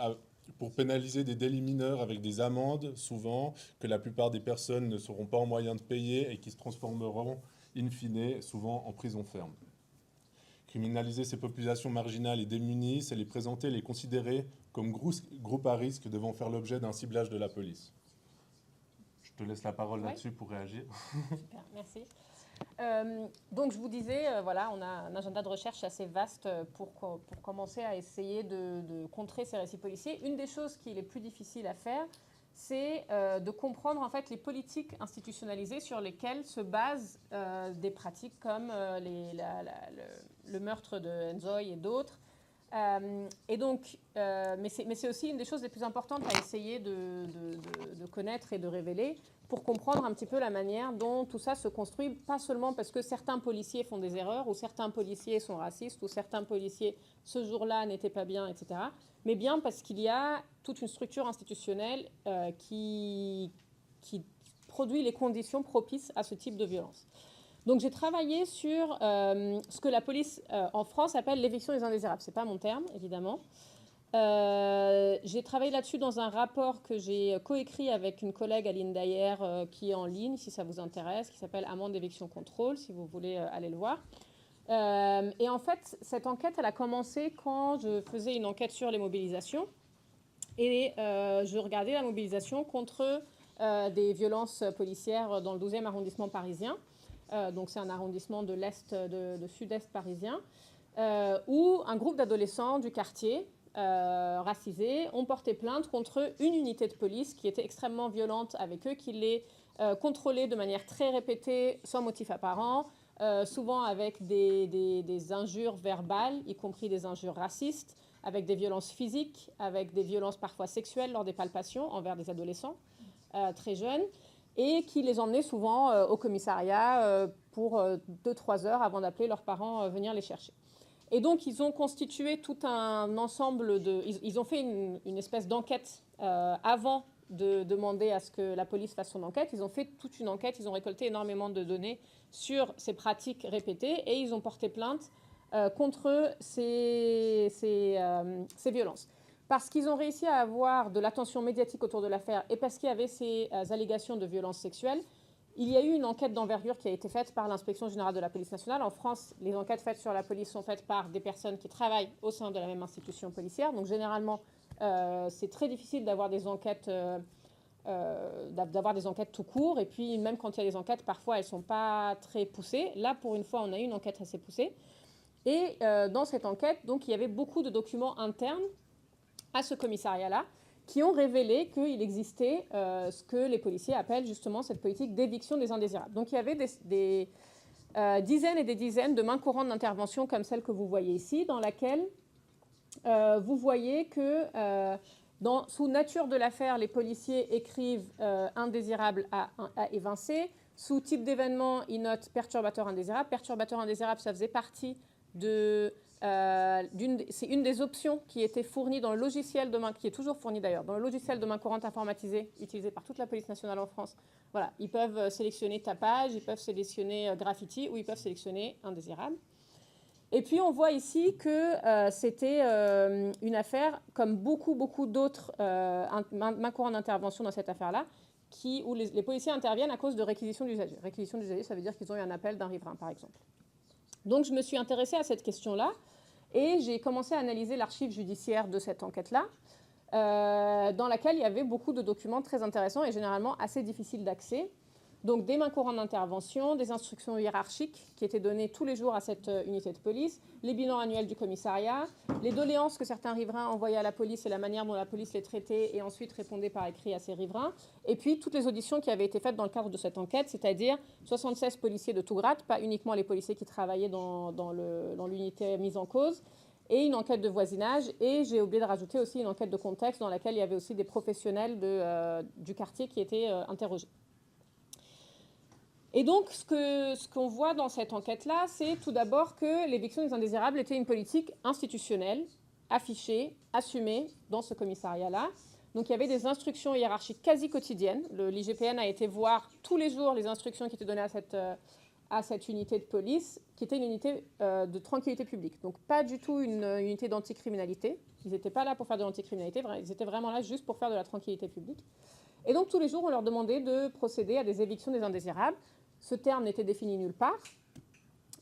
pour pénaliser des délits mineurs avec des amendes, souvent, que la plupart des personnes ne seront pas en moyen de payer et qui se transformeront, in fine, souvent en prison ferme. Criminaliser ces populations marginales et démunies, c'est les présenter, les considérer comme groupes à risque devant faire l'objet d'un ciblage de la police. Je te laisse la parole là-dessus pour réagir. Super, merci. Donc je vous disais, voilà, on a un agenda de recherche assez vaste pour commencer à essayer de contrer ces récits policiers. Une des choses qui est les plus difficiles à faire, c'est de comprendre en fait les politiques institutionnalisées sur lesquelles se basent des pratiques comme le meurtre de Nzoï et d'autres. Et donc, mais c'est aussi une des choses les plus importantes à essayer de connaître et de révéler pour comprendre un petit peu la manière dont tout ça se construit, pas seulement parce que certains policiers font des erreurs, ou certains policiers sont racistes, ou certains policiers, ce jour-là, n'étaient pas bien, etc., mais bien parce qu'il y a toute une structure institutionnelle qui produit les conditions propices à ce type de violence. Donc j'ai travaillé sur ce que la police en France appelle l'éviction des indésirables. Ce n'est pas mon terme, évidemment. J'ai travaillé là-dessus dans un rapport que j'ai coécrit avec une collègue, Aline Dayer, qui est en ligne, si ça vous intéresse, qui s'appelle Amende éviction contrôle, si vous voulez aller le voir. Et en fait, cette enquête, elle a commencé quand je faisais une enquête sur les mobilisations. Et je regardais la mobilisation contre des violences policières dans le 12e arrondissement parisien. Donc c'est un arrondissement de l'Est, de Sud-Est parisien, où un groupe d'adolescents du quartier, racisés, ont porté plainte contre une unité de police qui était extrêmement violente avec eux, qui les contrôlait de manière très répétée, sans motif apparent, souvent avec des injures verbales, y compris des injures racistes, avec des violences physiques, avec des violences parfois sexuelles lors des palpations envers des adolescents très jeunes, et qui les emmenait souvent au commissariat pour 2-3 heures avant d'appeler leurs parents venir les chercher. Et donc, ils ont constitué tout un ensemble de... Ils ont fait une espèce d'enquête avant de demander à ce que la police fasse son enquête. Ils ont fait toute une enquête, ils ont récolté énormément de données sur ces pratiques répétées et ils ont porté plainte contre ces violences. Parce qu'ils ont réussi à avoir de l'attention médiatique autour de l'affaire et parce qu'il y avait ces allégations de violences sexuelles, il y a eu une enquête d'envergure qui a été faite par l'Inspection générale de la police nationale. En France, les enquêtes faites sur la police sont faites par des personnes qui travaillent au sein de la même institution policière. Donc généralement, c'est très difficile d'avoir des enquêtes tout court. Et puis même quand il y a des enquêtes, parfois elles ne sont pas très poussées. Là, pour une fois, on a eu une enquête assez poussée. Et dans cette enquête, donc, il y avait beaucoup de documents internes à ce commissariat-là, qui ont révélé qu'il existait ce que les policiers appellent justement cette politique d'éviction des indésirables. Donc il y avait des dizaines et des dizaines de mains courantes d'intervention comme celle que vous voyez ici, dans laquelle vous voyez que sous nature de l'affaire, les policiers écrivent indésirable à évincer. Sous type d'événement, ils notent perturbateur indésirable. Perturbateur indésirable, ça faisait partie c'est une des options qui était fournie dans le logiciel de main, qui est toujours fournie d'ailleurs, dans le logiciel de main courante informatisé utilisé par toute la police nationale en France. Voilà, ils peuvent sélectionner tapage, ils peuvent sélectionner graffiti ou ils peuvent sélectionner indésirable. Et puis on voit ici que c'était une affaire, comme beaucoup d'autres main courante d'intervention dans cette affaire-là, où les policiers interviennent à cause de réquisition d'usagers. Réquisition d'usagers, ça veut dire qu'ils ont eu un appel d'un riverain, par exemple. Donc je me suis intéressée à cette question-là et j'ai commencé à analyser l'archive judiciaire de cette enquête-là, dans laquelle il y avait beaucoup de documents très intéressants et généralement assez difficiles d'accès. Donc des mains courantes d'intervention, des instructions hiérarchiques qui étaient données tous les jours à cette unité de police, les bilans annuels du commissariat, les doléances que certains riverains envoyaient à la police et la manière dont la police les traitait et ensuite répondait par écrit à ces riverains, et puis toutes les auditions qui avaient été faites dans le cadre de cette enquête, c'est-à-dire 76 policiers de tout grade, pas uniquement les policiers qui travaillaient dans l'unité mise en cause, et une enquête de voisinage, et j'ai oublié de rajouter aussi une enquête de contexte dans laquelle il y avait aussi des professionnels du quartier qui étaient interrogés. Et donc, ce qu'on voit dans cette enquête-là, c'est tout d'abord que l'éviction des indésirables était une politique institutionnelle, affichée, assumée dans ce commissariat-là, Donc il y avait des instructions hiérarchiques quasi quotidiennes. L'IGPN a été voir tous les jours les instructions qui étaient données à cette unité de police, qui était une unité de tranquillité publique. Donc pas du tout une unité d'anticriminalité. Ils n'étaient pas là pour faire de l'anticriminalité, ils étaient vraiment là juste pour faire de la tranquillité publique. Et donc tous les jours, on leur demandait de procéder à des évictions des indésirables. Ce terme n'était défini nulle part.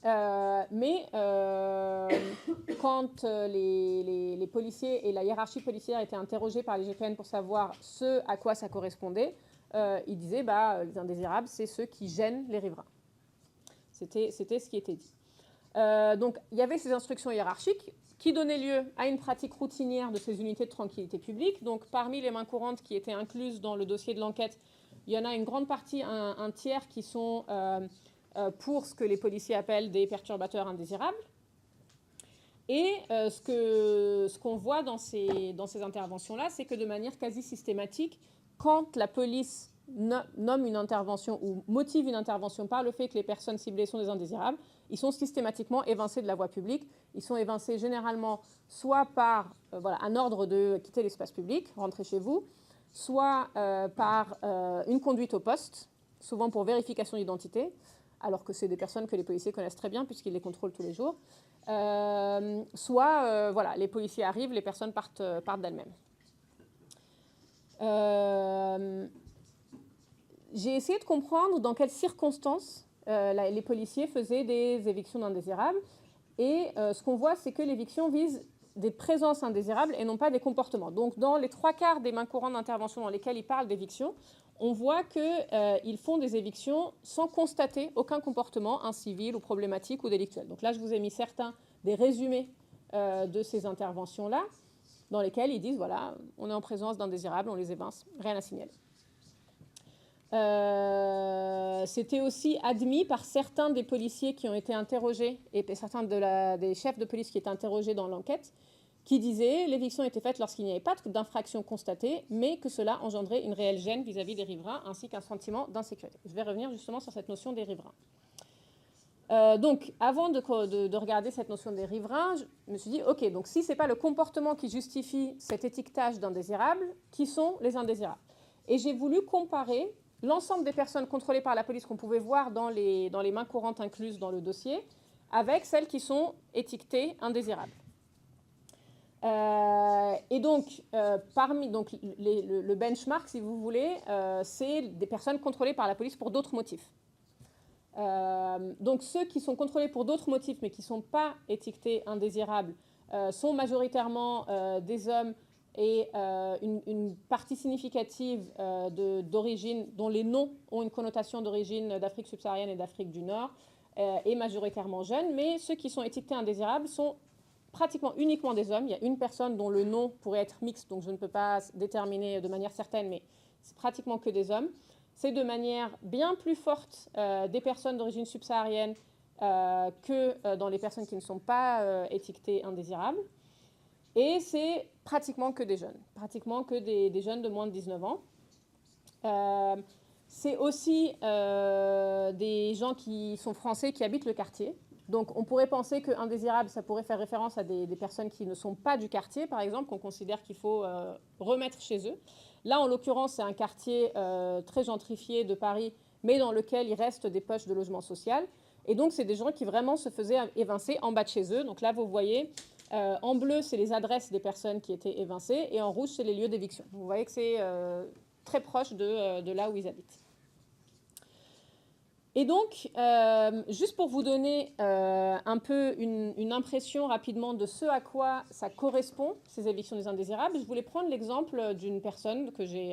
Mais quand les policiers et la hiérarchie policière étaient interrogés par l'IGPN pour savoir ce à quoi ça correspondait, ils disaient les indésirables, c'est ceux qui gênent les riverains. C'était ce qui était dit. Donc il y avait ces instructions hiérarchiques qui donnaient lieu à une pratique routinière de ces unités de tranquillité publique. Donc parmi les mains courantes qui étaient incluses dans le dossier de l'enquête, il y en a une grande partie, un tiers qui sont pour ce que les policiers appellent des perturbateurs indésirables. Et ce qu'on voit dans ces interventions-là, c'est que de manière quasi systématique, quand la police nomme une intervention ou motive une intervention par le fait que les personnes ciblées sont des indésirables, ils sont systématiquement évincés de la voie publique. Ils sont évincés généralement soit par un ordre de quitter l'espace public, rentrer chez vous, soit par une conduite au poste, souvent pour vérification d'identité, alors que c'est des personnes que les policiers connaissent très bien puisqu'ils les contrôlent tous les jours. Soit les policiers arrivent, les personnes partent d'elles-mêmes. J'ai essayé de comprendre dans quelles circonstances les policiers faisaient des évictions d'indésirables. Et ce qu'on voit, c'est que l'éviction vise des présences indésirables et non pas des comportements. Donc dans les 3/4 des mains courantes d'intervention dans lesquelles ils parlent d'éviction, on voit qu'ils font des évictions sans constater aucun comportement incivil ou problématique ou délictuel. Donc là, je vous ai mis certains des résumés de ces interventions-là, dans lesquelles ils disent, voilà, on est en présence d'indésirables, on les évince, rien à signaler. C'était aussi admis par certains des policiers qui ont été interrogés, et certains des chefs de police qui étaient interrogés dans l'enquête, qui disaient l'éviction était faite lorsqu'il n'y avait pas d'infraction constatée, mais que cela engendrait une réelle gêne vis-à-vis des riverains, ainsi qu'un sentiment d'insécurité. Je vais revenir justement sur cette notion des riverains. Donc, avant de regarder cette notion des riverains, je me suis dit, OK, donc si ce n'est pas le comportement qui justifie cet étiquetage d'indésirables, qui sont les indésirables? Et j'ai voulu comparer l'ensemble des personnes contrôlées par la police qu'on pouvait voir dans les mains courantes incluses dans le dossier, avec celles qui sont étiquetées indésirables. Et donc, le benchmark, si vous voulez, c'est des personnes contrôlées par la police pour d'autres motifs. Donc, ceux qui sont contrôlés pour d'autres motifs, mais qui ne sont pas étiquetés indésirables, sont majoritairement des hommes et une partie significative d'origine, dont les noms ont une connotation d'origine d'Afrique subsaharienne et d'Afrique du Nord, et majoritairement jeunes. Mais ceux qui sont étiquetés indésirables sont pratiquement uniquement des hommes. Il y a une personne dont le nom pourrait être mixte, donc je ne peux pas déterminer de manière certaine, mais c'est pratiquement que des hommes. C'est de manière bien plus forte des personnes d'origine subsaharienne que dans les personnes qui ne sont pas étiquetées indésirables. Et c'est pratiquement que des jeunes, pratiquement que des jeunes de moins de 19 ans. C'est aussi des gens qui sont français, qui habitent le quartier. Donc on pourrait penser qu'indésirable, ça pourrait faire référence à des personnes qui ne sont pas du quartier, par exemple, qu'on considère qu'il faut remettre chez eux. Là, en l'occurrence, c'est un quartier très gentrifié de Paris, mais dans lequel il reste des poches de logement social. Et donc, c'est des gens qui vraiment se faisaient évincer en bas de chez eux. Donc là, vous voyez, en bleu, c'est les adresses des personnes qui étaient évincées, et en rouge, c'est les lieux d'éviction. Vous voyez que c'est très proche de là où ils habitent. Et donc, juste pour vous donner un peu une impression rapidement de ce à quoi ça correspond, ces évictions des indésirables, je voulais prendre l'exemple d'une personne que j'ai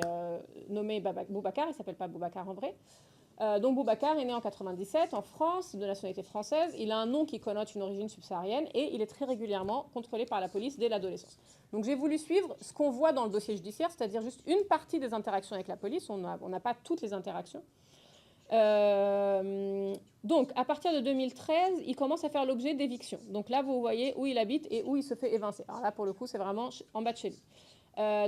nommée Boubacar. Il ne s'appelle pas Boubacar en vrai. Donc Boubacar est né en 97 en France, de nationalité française. Il a un nom qui connote une origine subsaharienne et il est très régulièrement contrôlé par la police dès l'adolescence. Donc j'ai voulu suivre ce qu'on voit dans le dossier judiciaire, c'est-à-dire juste une partie des interactions avec la police. On n'a pas toutes les interactions. Donc, à partir de 2013, il commence à faire l'objet d'éviction. Donc là, vous voyez où il habite et où il se fait évincer. Alors là, pour le coup, c'est vraiment en bas de chez lui.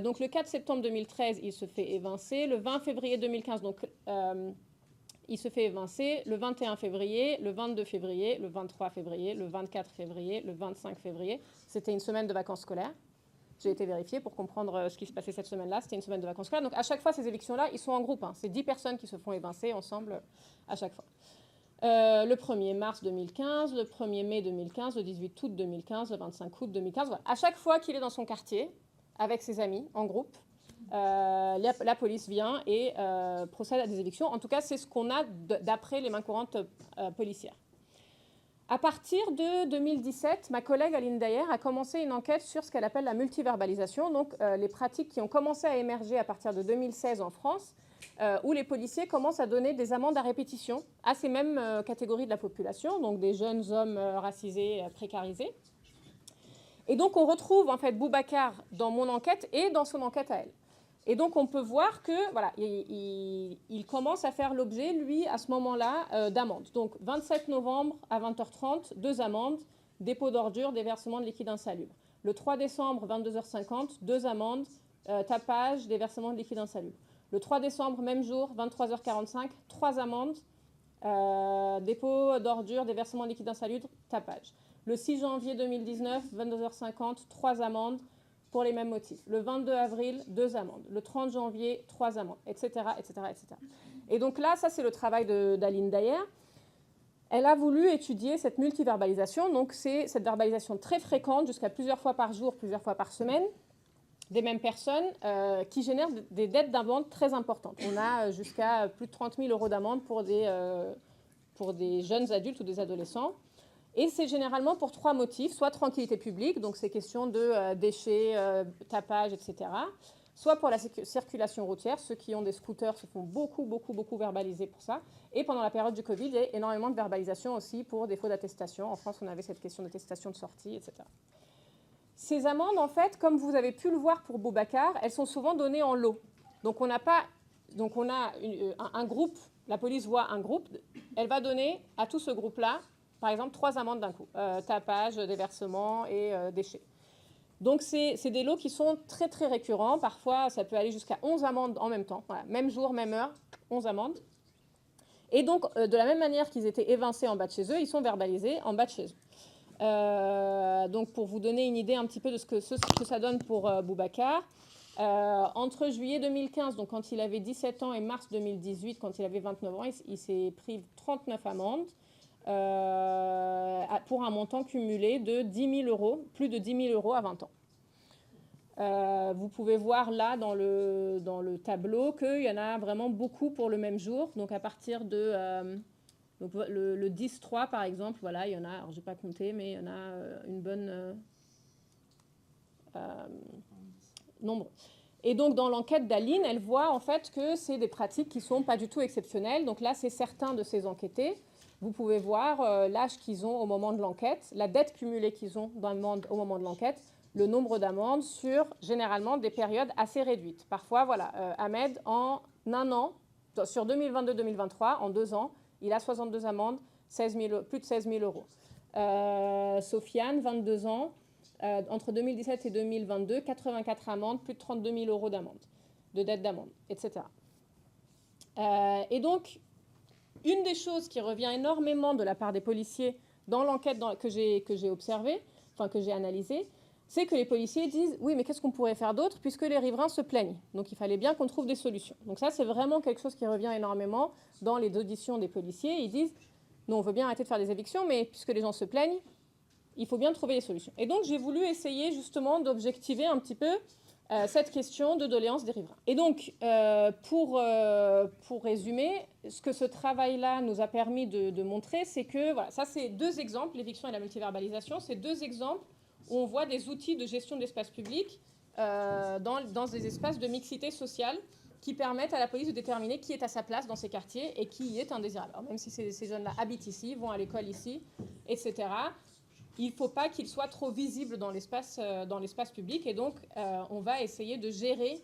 Donc, le 4 septembre 2013, il se fait évincer. Le 20 février 2015, donc, il se fait évincer. Le 21 février, le 22 février, le 23 février, le 24 février, le 25 février. C'était une semaine de vacances scolaires. J'ai été vérifier pour comprendre ce qui se passait cette semaine-là. C'était une semaine de vacances scolaires. Donc à chaque fois, ces évictions-là, ils sont en groupe. C'est 10 personnes qui se font évincer ensemble à chaque fois. Le 1er mars 2015, le 1er mai 2015, le 18 août 2015, le 25 août 2015. Voilà. À chaque fois qu'il est dans son quartier, avec ses amis, en groupe, la police vient et procède à des évictions. En tout cas, c'est ce qu'on a d'après les mains courantes policières. À partir de 2017, ma collègue Aline Dayer a commencé une enquête sur ce qu'elle appelle la multiverbalisation, donc les pratiques qui ont commencé à émerger à partir de 2016 en France, où les policiers commencent à donner des amendes à répétition à ces mêmes catégories de la population, donc des jeunes hommes racisés, précarisés. Et donc on retrouve en fait Boubacar dans mon enquête et dans son enquête à elle. Et donc on peut voir que voilà, il commence à faire l'objet, lui, à ce moment-là, d'amendes. Donc 27 novembre à 20h30, 2 amendes, dépôt d'ordures, déversement de liquide insalubre. Le 3 décembre, 22h50, 2 amendes, tapage, déversement de liquide insalubre. Le 3 décembre, même jour, 23h45, 3 amendes, dépôt d'ordures, déversement de liquide insalubre, tapage. Le 6 janvier 2019, 22h50, 3 amendes, pour les mêmes motifs. Le 22 avril, 2 amendes. Le 30 janvier, 3 amendes, etc., etc., etc. Et donc là, ça, c'est le travail d'Aline Dayer. Elle a voulu étudier cette multiverbalisation. Donc, c'est cette verbalisation très fréquente, jusqu'à plusieurs fois par jour, plusieurs fois par semaine, des mêmes personnes qui génèrent des dettes d'amende très importantes. On a jusqu'à plus de 30 000 € d'amende pour des jeunes adultes ou des adolescents. Et c'est généralement pour 3 motifs, soit tranquillité publique, donc c'est question de déchets, tapage, etc. Soit pour la circulation routière, ceux qui ont des scooters se font beaucoup verbaliser pour ça. Et pendant la période du Covid, il y a énormément de verbalisation aussi pour défaut d'attestation. En France, on avait cette question d'attestation de sortie, etc. Ces amendes, en fait, comme vous avez pu le voir pour Boubacar, elles sont souvent données en lot. Donc on a un groupe, la police voit un groupe, elle va donner à tout ce groupe-là, par exemple, 3 amendes d'un coup, tapage, déversement et déchets. Donc, c'est des lots qui sont très, très récurrents. Parfois, ça peut aller jusqu'à 11 amendes en même temps. Voilà, même jour, même heure, 11 amendes. Et donc, de la même manière qu'ils étaient évincés en bas de chez eux, ils sont verbalisés en bas de chez eux. Donc, pour vous donner une idée un petit peu de ce que ça donne pour Boubacar, entre juillet 2015, donc quand il avait 17 ans, et mars 2018, quand il avait 29 ans, il s'est pris 39 amendes. Pour un montant cumulé de 10 000 €, plus de 10 000 € à 20 ans. Vous pouvez voir là dans le tableau qu'il y en a vraiment beaucoup pour le même jour. Donc à partir de donc le 10-3 par exemple, voilà, il y en a, alors je n'ai pas compté, mais il y en a une bonne nombre. Et donc dans l'enquête d'Aline, elle voit en fait que c'est des pratiques qui ne sont pas du tout exceptionnelles. Donc là, c'est certains de ces enquêtés. Vous pouvez voir l'âge qu'ils ont au moment de l'enquête, la dette cumulée qu'ils ont d'amende au moment de l'enquête, le nombre d'amendes sur généralement des périodes assez réduites. Parfois, voilà, Ahmed, en un an, sur 2022-2023, en 2 ans, il a 62 amendes, plus de 16 000 €. Sofiane, 22 ans, entre 2017 et 2022, 84 amendes, plus de 32 000 € d'amende, de dette d'amende, etc. Et donc, une des choses qui revient énormément de la part des policiers dans l'enquête que j'ai observée, enfin que j'ai analysée, c'est que les policiers disent « oui, mais qu'est-ce qu'on pourrait faire d'autre puisque les riverains se plaignent ?» Donc il fallait bien qu'on trouve des solutions. Donc ça, c'est vraiment quelque chose qui revient énormément dans les auditions des policiers. Ils disent « non, on veut bien arrêter de faire des évictions, mais puisque les gens se plaignent, il faut bien trouver des solutions. » Et donc j'ai voulu essayer justement d'objectiver un petit peu cette question de doléances des riverains. Et donc, pour résumer, ce que ce travail-là nous a permis de montrer, c'est que, voilà, ça c'est 2 exemples, l'éviction et la multiverbalisation, c'est 2 exemples où on voit des outils de gestion de l'espace public dans des espaces de mixité sociale qui permettent à la police de déterminer qui est à sa place dans ces quartiers et qui est indésirable. Alors, même si ces jeunes-là habitent ici, vont à l'école ici, etc., il ne faut pas qu'ils soient trop visibles dans l'espace public. Et donc, on va essayer de gérer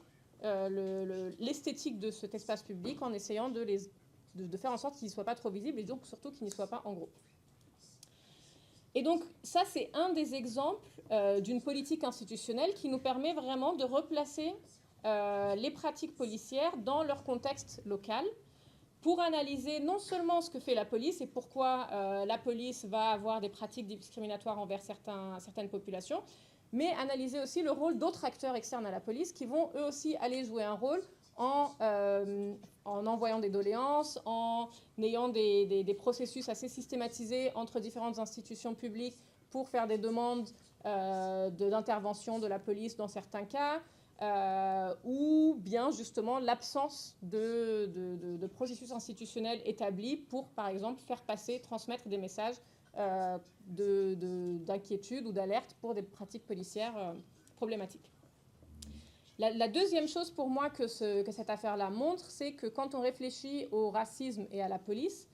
l'esthétique de cet espace public en essayant de faire en sorte qu'ils ne soient pas trop visibles et donc surtout qu'ils n'y soient pas en groupe. Et donc, ça, c'est un des exemples d'une politique institutionnelle qui nous permet vraiment de replacer les pratiques policières dans leur contexte local pour analyser non seulement ce que fait la police et pourquoi la police va avoir des pratiques discriminatoires envers certaines populations, mais analyser aussi le rôle d'autres acteurs externes à la police qui vont eux aussi aller jouer un rôle en envoyant des doléances, en ayant des processus assez systématisés entre différentes institutions publiques pour faire des demandes d'intervention de la police dans certains cas, ou bien justement l'absence de processus institutionnels établis pour, par exemple, faire passer, transmettre des messages d'inquiétude ou d'alerte pour des pratiques policières problématiques. La deuxième chose pour moi que cette affaire-là montre, c'est que quand on réfléchit au racisme et à la police,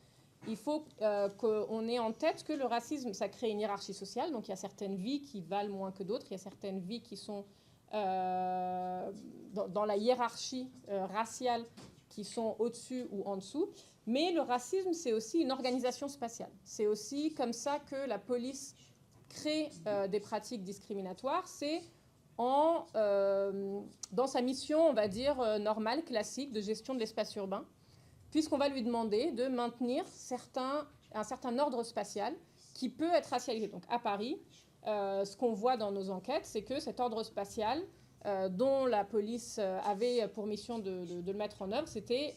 il faut qu'on ait en tête que le racisme, ça crée une hiérarchie sociale. Donc il y a certaines vies qui valent moins que d'autres, il y a certaines vies qui sont dans la hiérarchie raciale, qui sont au-dessus ou en dessous. Mais le racisme, c'est aussi une organisation spatiale. C'est aussi comme ça que la police crée des pratiques discriminatoires. C'est dans sa mission, on va dire, normale, classique, de gestion de l'espace urbain, puisqu'on va lui demander de maintenir un certain ordre spatial qui peut être racialisé. Donc à Paris, ce qu'on voit dans nos enquêtes, c'est que cet ordre spatial dont la police avait pour mission de le mettre en œuvre, c'était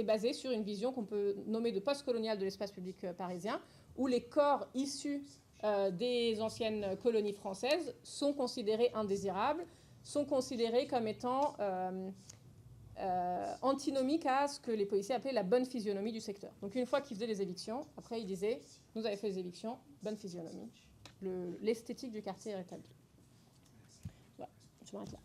basé sur une vision qu'on peut nommer de post-coloniale de l'espace public parisien, où les corps issus des anciennes colonies françaises sont considérés indésirables, sont considérés comme étant antinomiques à ce que les policiers appelaient la bonne physionomie du secteur. Donc une fois qu'ils faisaient les évictions, après ils disaient « nous avez fait les évictions, bonne physionomie ». L'esthétique du quartier est rétablie. Voilà, je m'arrête là.